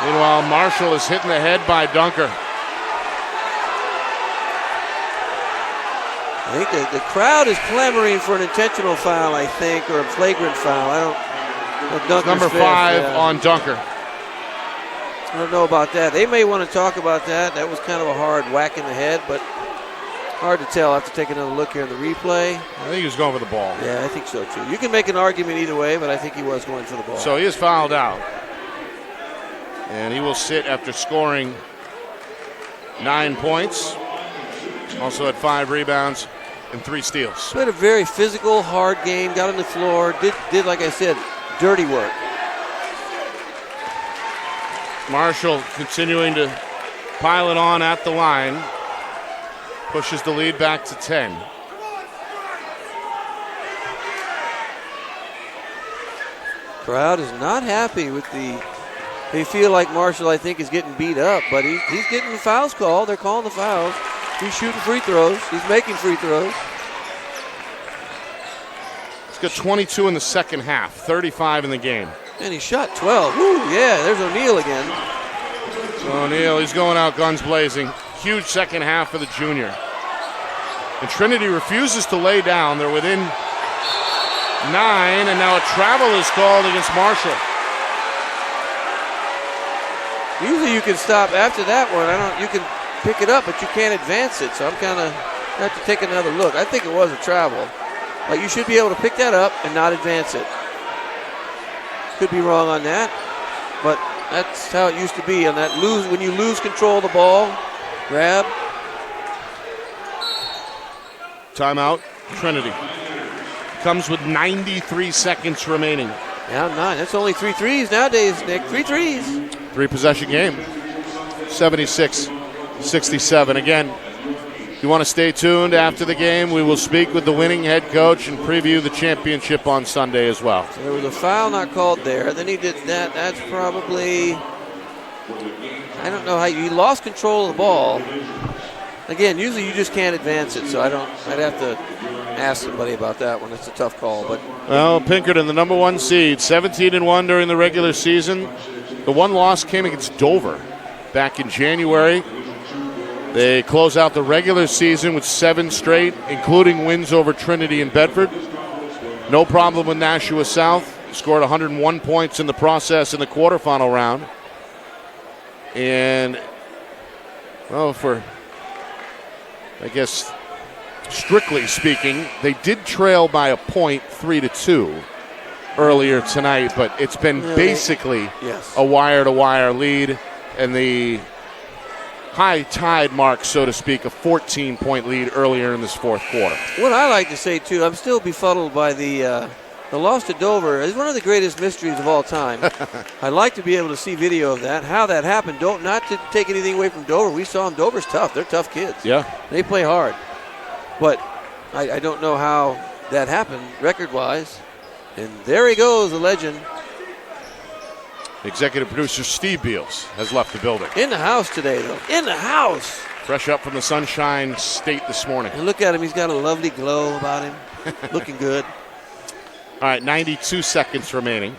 Meanwhile, Marshall is hit in the head by Dunker. I think the crowd is clamoring for an intentional foul, I think, or a flagrant foul. Number 5 on Dunker. I don't know about that. They may want to talk about that. That was kind of a hard whack in the head, but hard to tell after taking another look here in the replay. I think he was going for the ball. Yeah, I think so too. You can make an argument either way, but I think he was going for the ball. So he is fouled out. And he will sit after scoring 9 points. Also had 5 rebounds and 3 steals. Played a very physical, hard game. Got on the floor. Did like I said, dirty work. Marshall continuing to pile it on at the line. Pushes the lead back to 10. Crowd is not happy with they feel like Marshall, I think, is getting beat up, but he's getting the fouls called. They're calling the fouls. He's shooting free throws. He's making free throws. He's got 22 in the second half, 35 in the game. And he shot 12. Woo, yeah, there's O'Neal again. So O'Neal, he's going out guns blazing. Huge second half for the junior. And Trinity refuses to lay down. They're within 9, and now a travel is called against Marshall. Usually you can stop after that one. You can pick it up, but you can't advance it. So I'm kind of have to take another look. I think it was a travel. Like, you should be able to pick that up and not advance it. Could be wrong on that, but that's how it used to be on that when you lose control of the ball, grab. Timeout, Trinity. Comes with 93 seconds remaining. Down 9. That's only 3 threes nowadays, Nick. 3 threes. 3-possession game. 76-67. Again, if you want to stay tuned after the game, we will speak with the winning head coach and preview the championship on Sunday as well. So there was a foul not called there. Then he did that. That's probably, I don't know how he lost control of the ball. Again, usually you just can't advance it, so I'd have to ask somebody about that one. It's a tough call. But well, Pinkerton, the number 1 seed, 17-1 during the regular season. The one loss came against Dover back in January. They close out the regular season with 7 straight, including wins over Trinity and Bedford. No problem with Nashua South. Scored 101 points in the process in the quarterfinal round. And, well, I guess, strictly speaking, they did trail by a point, 3-2, earlier tonight, but it's been basically a wire-to-wire lead, and the high tide mark, so to speak, a 14-point lead earlier in this fourth quarter. What I like to say, too, I'm still befuddled by the loss to Dover. It's one of the greatest mysteries of all time. I'd like to be able to see video of that, how that happened. Not to take anything away from Dover. We saw them. Dover's tough. They're tough kids. Yeah. They play hard. But I don't know how that happened record-wise. And there he goes, the legend. Executive producer Steve Beals has left the building. In the house today, though. In the house. Fresh up from the Sunshine State this morning. And look at him. He's got a lovely glow about him. Looking good. All right, 92 seconds remaining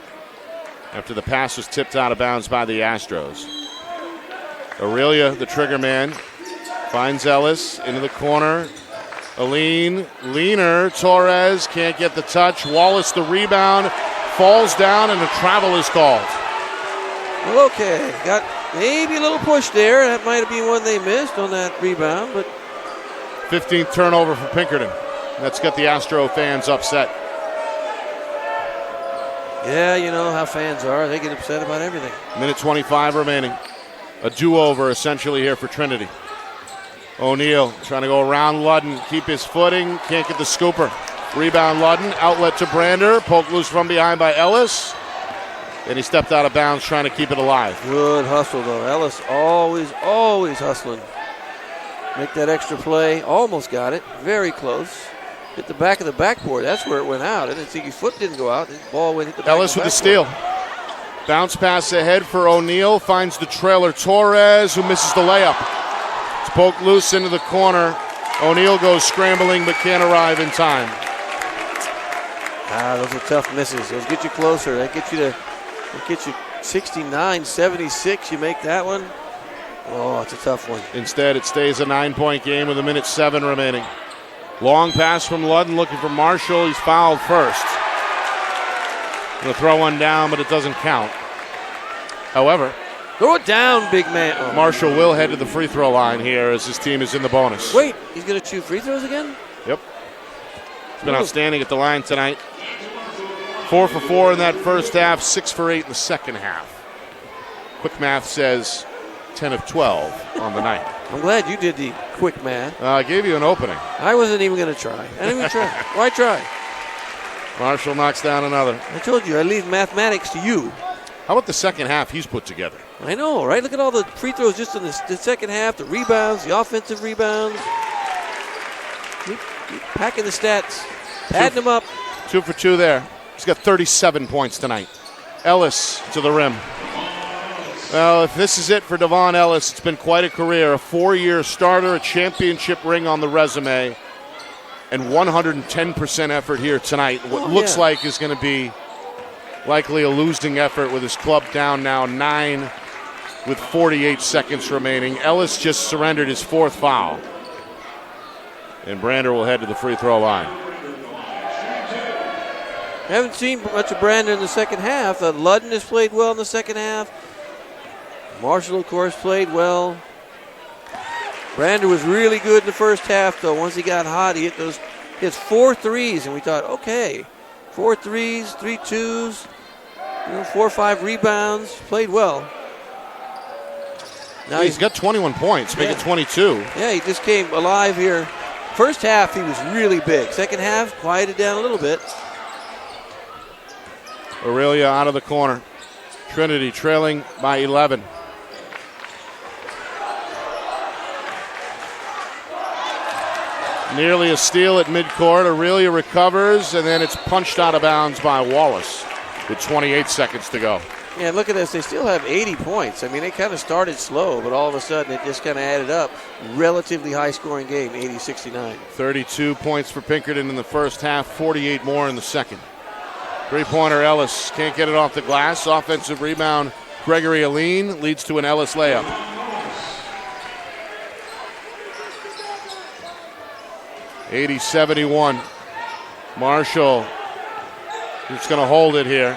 after the pass was tipped out of bounds by the Astros. Aurelia, the trigger man, finds Ellis into the corner. Aline, leaner, Torres can't get the touch. Wallace the rebound, falls down, and a travel is called. Okay, got maybe a little push there. That might have been one they missed on that rebound, but 15th turnover for Pinkerton. That's got the Astro fans upset. Yeah, you know how fans are. They get upset about everything. Minute 25 remaining. A do-over essentially here for Trinity. O'Neal trying to go around Ludden, keep his footing, can't get the scooper. Rebound Ludden, outlet to Brander, poked loose from behind by Ellis. And he stepped out of bounds trying to keep it alive. Good hustle, though. Ellis always hustling. Make that extra play. Almost got it. Very close. Hit the back of the backboard. That's where it went out. I didn't think his foot didn't go out. His ball went hit the back Ellis of the with the steal. Bounce pass ahead for O'Neal. Finds the trailer Torres, who misses the layup. It's poked loose into the corner. O'Neal goes scrambling but can't arrive in time. Those are tough misses. Those get you closer. They get you 69, 76. You make that one. Oh, it's a tough one. Instead, it stays a 9-point game with 1:07 remaining. Long pass from Ludden looking for Marshall. He's fouled first. Going to throw one down, but it doesn't count. However, throw it down, big man. Oh. Marshall will head to the free throw line here as his team is in the bonus. Wait, he's going to shoot free throws again? Yep. He's been outstanding at the line tonight. 4 for 4 in that first half, 6 for 8 in the second half. Quick math says 10 of 12 on the night. I'm glad you did the quick math. I gave you an opening. I wasn't even going to try. I didn't even try. Why try? Marshall knocks down another. I told you, I leave mathematics to you. How about the second half he's put together? I know, right? Look at all the free throws just in the second half, the rebounds, the offensive rebounds. Keep packing the stats, padding them up. 2 for 2 there. He's got 37 points tonight. Ellis to the rim. Well, if this is it for Devon Ellis, it's been quite a career. A 4-year starter, a championship ring on the resume, and 110% effort here tonight. What looks like is going to be likely a losing effort with his club down now 9 with 48 seconds remaining. Ellis just surrendered his 4th foul. And Brander will head to the free throw line. Haven't seen much of Brander in the second half. Ludden has played well in the second half. Marshall, of course, played well. Brander was really good in the first half, though. Once he got hot, he hit 4 threes, and we thought, okay, 4 threes, 3 twos, 4 or 5 rebounds. Played well. Now he's got 21 points, make it 22. Yeah, he just came alive here. First half, he was really big. Second half, quieted down a little bit. Aurelia out of the corner. Trinity trailing by 11. Nearly a steal at midcourt. Aurelia recovers, and then it's punched out of bounds by Wallace with 28 seconds to go. Yeah, look at this. They still have 80 points. I mean, they kind of started slow, but all of a sudden it just kind of added up. Relatively high-scoring game, 80-69. 32 points for Pinkerton in the first half, 48 more in the second. Three-pointer Ellis can't get it off the glass. Offensive rebound, Gregory Aline leads to an Ellis layup. (80-71). Marshall is going to hold it here.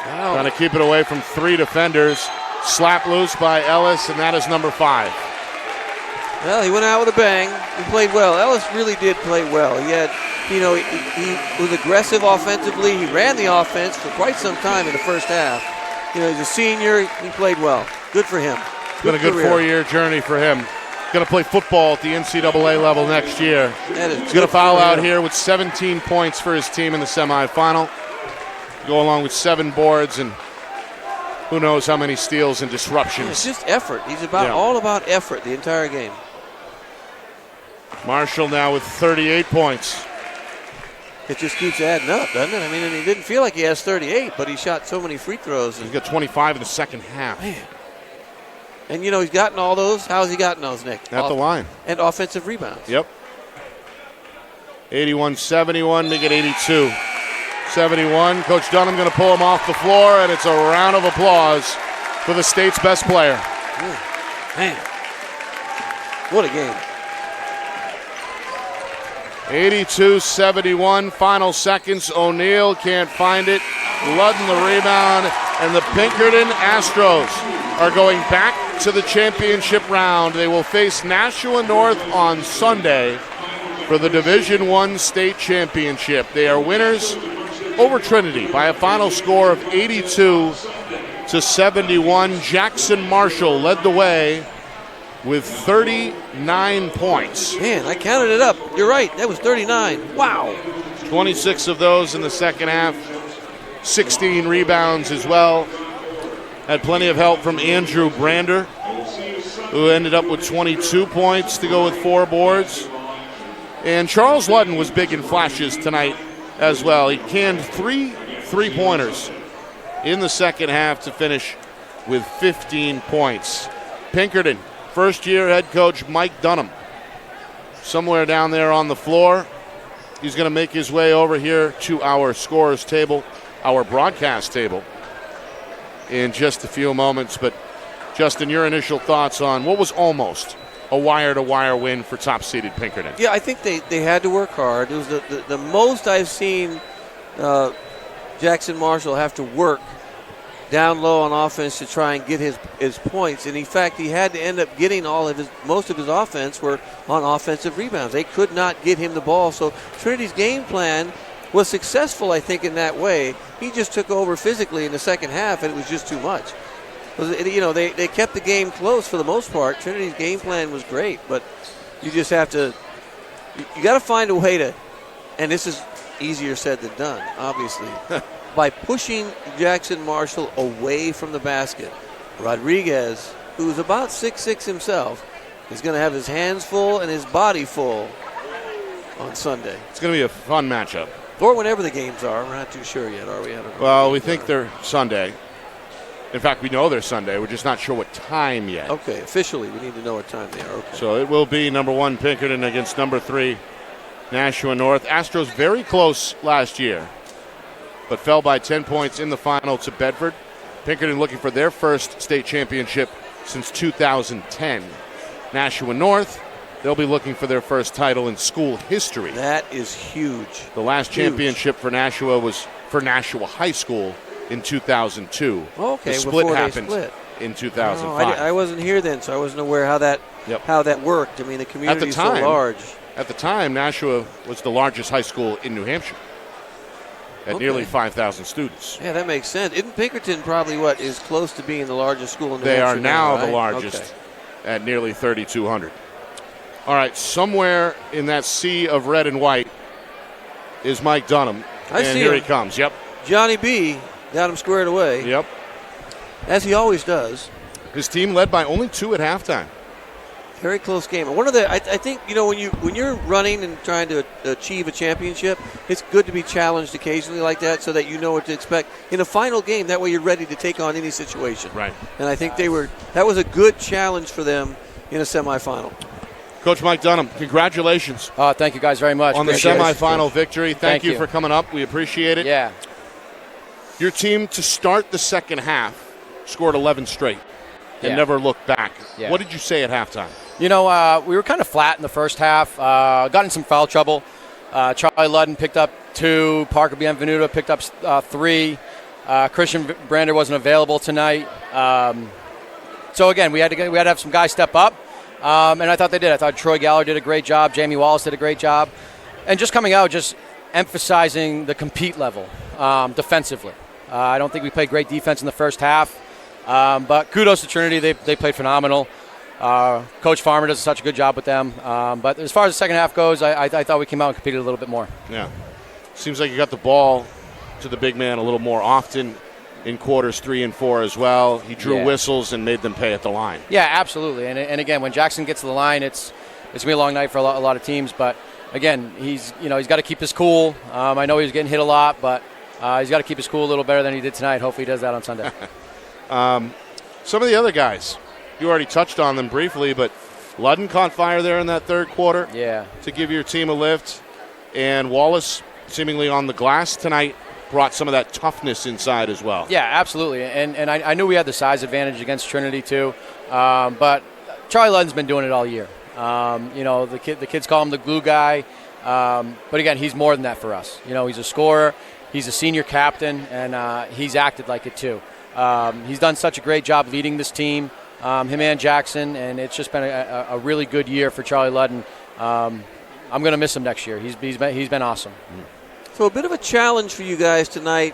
Wow. Trying to keep it away from 3 defenders. Slap loose by Ellis, and that is number 5. Well, he went out with a bang. He played well. Ellis really did play well. He had, he was aggressive offensively. He ran the offense for quite some time in the first half. He's a senior. He played well. Good for him. It's been a good 4-year journty for him. Going to play football at the NCAA level next year. He's going to foul out here with 17 points for his team in the semifinal. Go along with 7 boards and who knows how many steals and disruptions. It's just effort. He's all about effort the entire game. Marshall now with 38 points. It just keeps adding up, doesn't it? I mean, he didn't feel like he has 38, but he shot so many free throws. He's got 25 in the second half. Man. And, he's gotten all those. How's he gotten those, Nick? At the line. And offensive rebounds. Yep. 81-71, make it 82-71. Coach Dunham going to pull him off the floor, and it's a round of applause for the state's best player. Man. What a game. 82-71, final seconds. O'Neal can't find it. Ludden the rebound, and the Pinkerton Astros are going back to the championship round. They will face Nashua North on Sunday for the Division I state championship. They are winners over Trinity by a final score of 82-71. Jackson Marshall led the way with 39 points. Man, I counted it up. You're right. That was 39. Wow. 26 of those in the second half. 16 rebounds as well. Had plenty of help from Andrew Brander, who ended up with 22 points to go with 4 boards. And Charles Ludden was big in flashes tonight as well. He canned 3 3-pointers in the second half to finish with 15 points. Pinkerton, first-year head coach Mike Dunham, somewhere down there on the floor. He's going to make his way over here to our scorers table, our broadcast table, in just a few moments. But, Justin, your initial thoughts on what was almost a wire-to-wire win for top-seeded Pinkerton? Yeah, I think they had to work hard. It was the most I've seen Jackson Marshall have to work down low on offense to try and get his points. And in fact, he had to end up getting most of his offense were on offensive rebounds. They could not get him the ball. So Trinity's game plan was successful, I think, in that way. He just took over physically in the second half, and it was just too much. They kept the game close for the most part. Trinity's game plan was great, but you just have to – you got to find a way to – and this is easier said than done, obviously. By pushing Jackson Marshall away from the basket. Rodriguez, who's about 6'6" himself, is going to have his hands full and his body full on Sunday. It's going to be a fun matchup. Or whenever the games are. We're not too sure yet, are we? I don't know. Well, we think they're Sunday. In fact, we know they're Sunday. We're just not sure what time yet. Okay, officially, we need to know what time they are. Okay. So it will be number 1 Pinkerton against number 3 Nashua North. Astros very close last year, but fell by 10 points in the final to Bedford. Pinkerton looking for their first state championship since 2010. Nashua North, they'll be looking for their first title in school history. That is huge. The last championship for Nashua was for Nashua High School in 2002. Okay, the split before happened they split. in 2005. I wasn't here then, so I wasn't aware how that worked. I mean, the community is so large. At the time, Nashua was the largest high school in New Hampshire at nearly 5,000 students. Yeah, that makes sense. Isn't Pinkerton probably is close to being the largest school in New Hampshire? They are now right? the largest at nearly 3,200. All right, somewhere in that sea of red and white is Mike Dunham. I see here him. He comes. Yep. Johnny B got him squared away. Yep. As he always does. His team led by only 2 at halftime. Very close game. One of the, I think, when you're running and trying to achieve a championship, it's good to be challenged occasionally like that, so that you know what to expect in a final game. That way, you're ready to take on any situation. Right. And I think that was a good challenge for them in a semifinal. Coach Mike Dunham, congratulations. Thank you guys very much. On the semifinal victory. Thank you for coming up. We appreciate it. Yeah. Your team, to start the second half, scored 11 straight and never looked back. Yeah. What did you say at halftime? We were kind of flat in the first half. Got in some foul trouble. Charlie Ludden picked up 2. Parker Bienvenuto picked up 3. Christian Brander wasn't available tonight. So again, we had to have some guys step up, and I thought they did. I thought Troy Galler did a great job. Jamie Wallace did a great job, and just coming out, just emphasizing the compete level defensively. I don't think we played great defense in the first half, but kudos to Trinity. They played phenomenal. Coach Farmer does such a good job with them. But as far as the second half goes, I thought we came out and competed a little bit more. Yeah. Seems like you got the ball to the big man a little more often in quarters 3 and 4 as well. He drew whistles and made them pay at the line. Yeah, absolutely. And again, when Jackson gets to the line, it's going to be a long night for a lot of teams. But again, he's got to keep his cool. I know he's getting hit a lot, but he's got to keep his cool a little better than he did tonight. Hopefully he does that on Sunday. Some of the other guys, you already touched on them briefly, but Ludden caught fire there in that third quarter to give your team a lift. And Wallace, seemingly on the glass tonight, brought some of that toughness inside as well. Yeah, absolutely. And I knew we had the size advantage against Trinity too. But Charlie Ludden's been doing it all year. The kids call him the glue guy. But again, he's more than that for us. He's a scorer. He's a senior captain, and he's acted like it too. He's done such a great job leading this team, him and Jackson, and it's just been a really good year for Charlie Ludden. I'm going to miss him next year. He's been awesome. So a bit of a challenge for you guys tonight,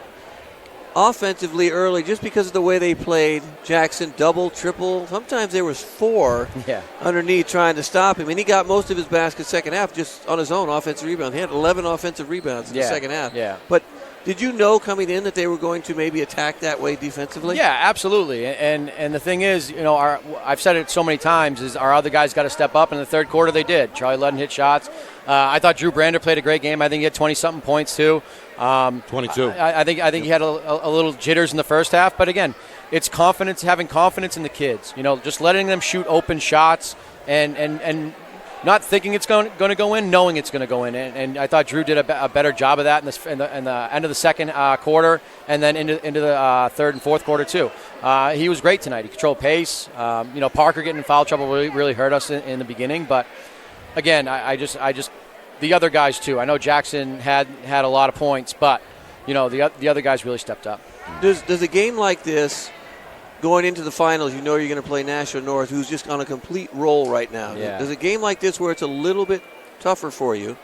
offensively early, just because of the way they played. Jackson double, triple. Sometimes there was 4 underneath trying to stop him, and he got most of his baskets second half just on his own offensive rebound. He had 11 offensive rebounds in the second half. Yeah. But did you know coming in that they were going to maybe attack that way defensively? Yeah, absolutely. And the thing is, I've said it so many times, is our other guys got to step up. In the third quarter, they did. Charlie Ludden hit shots. I thought Drew Brander played a great game. I think he had 20-something points too. 22. I think he had a little jitters in the first half, but again, it's confidence, having confidence in the kids. Just letting them shoot open shots and not thinking it's going to go in, knowing it's going to go in. And I thought Drew did a better job of that in the end of the second quarter, and then into the third and fourth quarter too. He was great tonight. He controlled pace. Parker getting in foul trouble really hurt us in the beginning, but again, I just the other guys too. I know Jackson had a lot of points, but the other guys really stepped up. Does a game like this, going into the finals, you're going to play Nashua North, who's just on a complete roll right now. Yeah. Does a game like this, where it's a little bit tougher for you,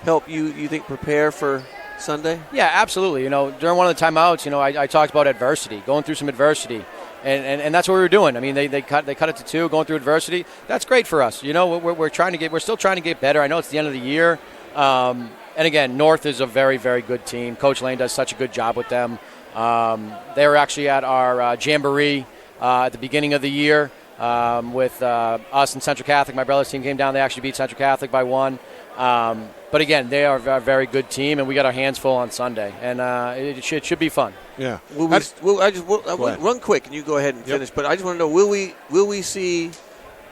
help you think, prepare for Sunday? Yeah, absolutely. During one of the timeouts, I talked about adversity, going through some adversity. And that's what we were doing. I mean, they cut it to 2, going through adversity. That's great for us. We're still trying to get better. I know it's the end of the year. And again, North is a very, very good team. Coach Lane does such a good job with them. They were actually at our jamboree at the beginning of the year with us and Central Catholic. My brother's team came down. They actually beat Central Catholic by 1. But again, they are a very good team, and we got our hands full on Sunday, and it should be fun. Yeah. Run quick, and you go ahead and finish. But I just want to know: will we see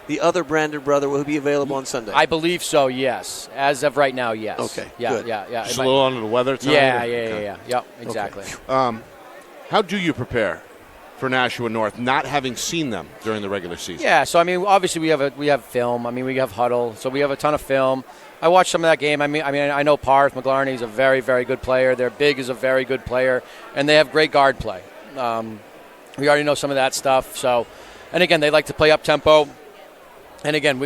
the other Brander brother? Will he be available on Sunday? I believe so. Yes, as of right now, yes. Okay. Yeah. Good. Yeah. Just a little under the weather tonight? Yeah. Yep. Exactly. Okay. How do you prepare for Nashua North, not having seen them during the regular season? Yeah. So I mean, obviously we have film. I mean, we have huddle, so we have a ton of film. I watched some of that game. I mean, I know Parth McGlarney is a very, very good player. Their big is a very good player, and they have great guard play. We already know some of that stuff. So, and again, they like to play up tempo. And again,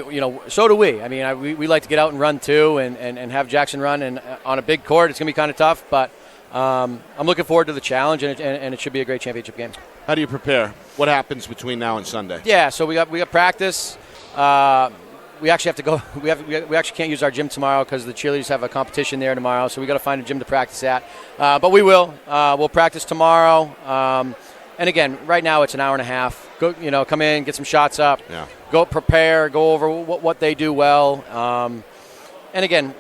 so do we. I mean, we like to get out and run too, and have Jackson run. And on a big court, it's going to be kind of tough. But I'm looking forward to the challenge, and it should be a great championship game. How do you prepare? What happens between now and Sunday? Yeah, so we got practice. We actually have to go. We actually can't use our gym tomorrow because the cheerleaders have a competition there tomorrow. So we got to find a gym to practice at. But we will. We'll practice tomorrow. And again, right now it's an hour and a half. Go, come in, get some shots up. Yeah. Go prepare. Go over what they do well. And again,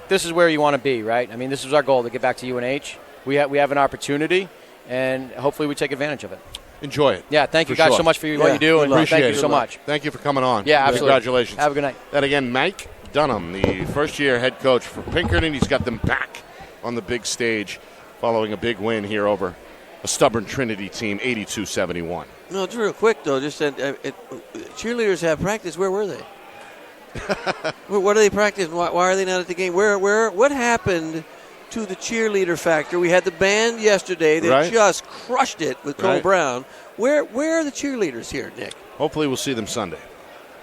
this is where you want to be, right? I mean, this is our goal to get back to UNH. We have an opportunity, and hopefully we take advantage of it. Enjoy it. Yeah, thank you guys so much for what you do, and appreciate thank you so much. Thank you for coming on. Yeah, absolutely. Congratulations. Have a good night. That again, Mike Dunham, the first-year head coach for Pinkerton. He's got them back on the big stage following a big win here over a stubborn Trinity team, 82-71. No, just real quick, though, just cheerleaders have practice. Where were they? What do they practice? Why are they not at the game? What happened to the cheerleader factor? We had the band yesterday that just crushed it with Cole Brown. Where are the cheerleaders here, Nick? Hopefully we'll see them Sunday.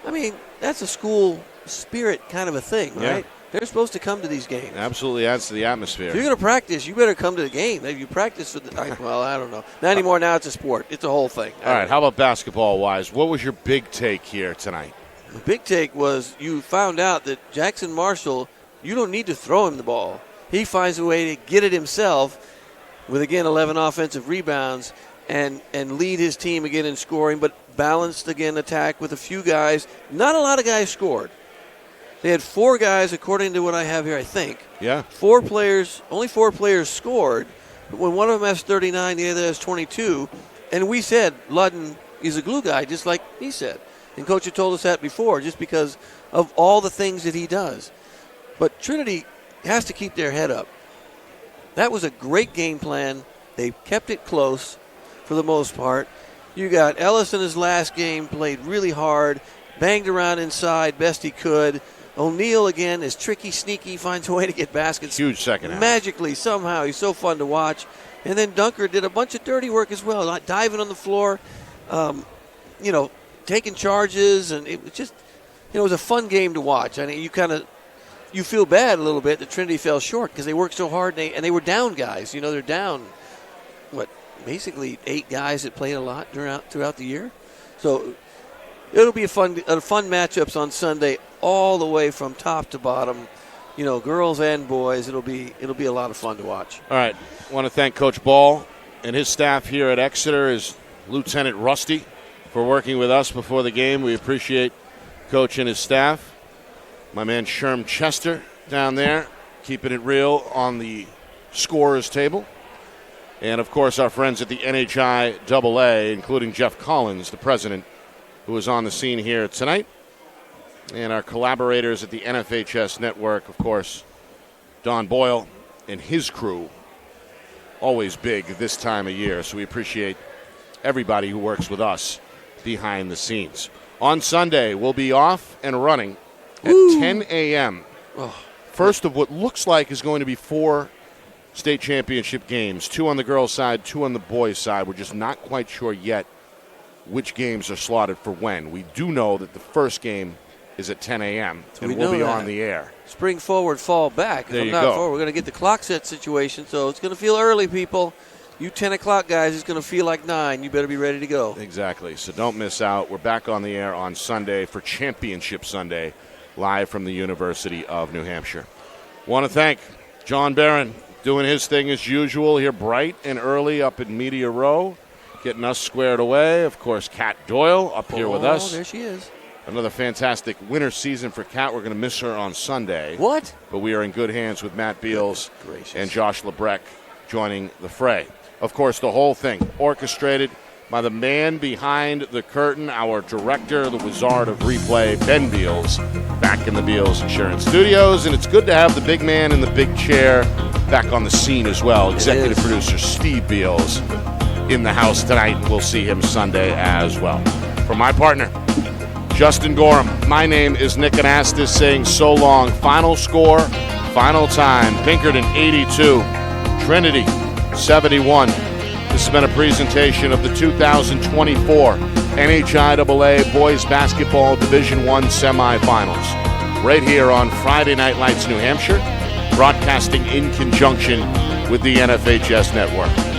I mean, that's a school spirit kind of a thing, right? Yeah. They're supposed to come to these games. Absolutely adds to the atmosphere. If you're going to practice, you better come to the game. If you practice for I don't know. Not anymore. Now it's a sport. It's a whole thing. All right, how about basketball-wise? What was your big take here tonight? The big take was you found out that Jackson Marshall, you don't need to throw him the ball. He finds a way to get it himself with, again, 11 offensive rebounds and lead his team again in scoring, but balanced, again, attack with a few guys. Not a lot of guys scored. They had 4 guys, according to what I have here, I think. Yeah. Only 4 players scored. But when one of them has 39, the other has 22. And we said Ludden is a glue guy, just like he said. And Coach had told us that before, just because of all the things that he does. But Trinity has to keep their head up. That was a great game plan. They kept it close for the most part. You got Ellis in his last game, played really hard, banged around inside best he could. O'Neal, again, is tricky, sneaky, finds a way to get baskets. Huge second half. Magically, somehow. He's so fun to watch. And then Dunker did a bunch of dirty work as well, not diving on the floor, taking charges. And it was just, it was a fun game to watch. I mean, you feel bad a little bit that Trinity fell short because they worked so hard and they were down guys. They're down, basically 8 guys that played a lot throughout the year. So it'll be a fun matchups on Sunday, all the way from top to bottom, girls and boys. It'll be a lot of fun to watch. All right, I want to thank Coach Ball and his staff here at Exeter, his Lieutenant Rusty, for working with us before the game. We appreciate Coach and his staff. My man Sherm Chester down there, keeping it real on the scorer's table. And, of course, our friends at the NHIAA, including Jeff Collins, the president, who is on the scene here tonight. And our collaborators at the NFHS Network, of course, Don Boyle and his crew, always big this time of year. So we appreciate everybody who works with us behind the scenes. On Sunday, we'll be off and running at 10 a.m. First of what looks like is going to be 4 state championship games, 2 on the girls' side, 2 on the boys' side. We're just not quite sure yet which games are slotted for when. We do know that the first game is at 10 a.m. and we'll be on the air. Spring forward, fall back. There if you I'm not go. forward, we're going to get the clock set situation, so it's going to feel early, people. You 10 o'clock guys, it's going to feel like 9. You better be ready to go. Exactly. So don't miss out. We're back on the air on Sunday for Championship Sunday, live from the University of New Hampshire. Want to thank John Barron, doing his thing as usual here bright and early up in Media Row, getting us squared away. Of course, Kat Doyle up here with us. There she is. Another fantastic winter season for Kat. We're going to miss her on Sunday. What? But we are in good hands with Matt Beals Gracious. and Josh Lebrecht joining the fray. Of course, the whole thing orchestrated by the man behind the curtain, our director, the wizard of replay, Ben Beals, back in the Beals Insurance Studios. And it's good to have the big man in the big chair back on the scene as well. Executive producer Steve Beals in the house tonight. We'll see him Sunday as well. For my partner, Justin Gorham, my name is Nick Anastas saying so long. Final score, final time, Pinkerton 82, Trinity 71. This has been a presentation of the 2024 NHIAA Boys Basketball Division I Semifinals. Right here on Friday Night Lights, New Hampshire, broadcasting in conjunction with the NFHS Network.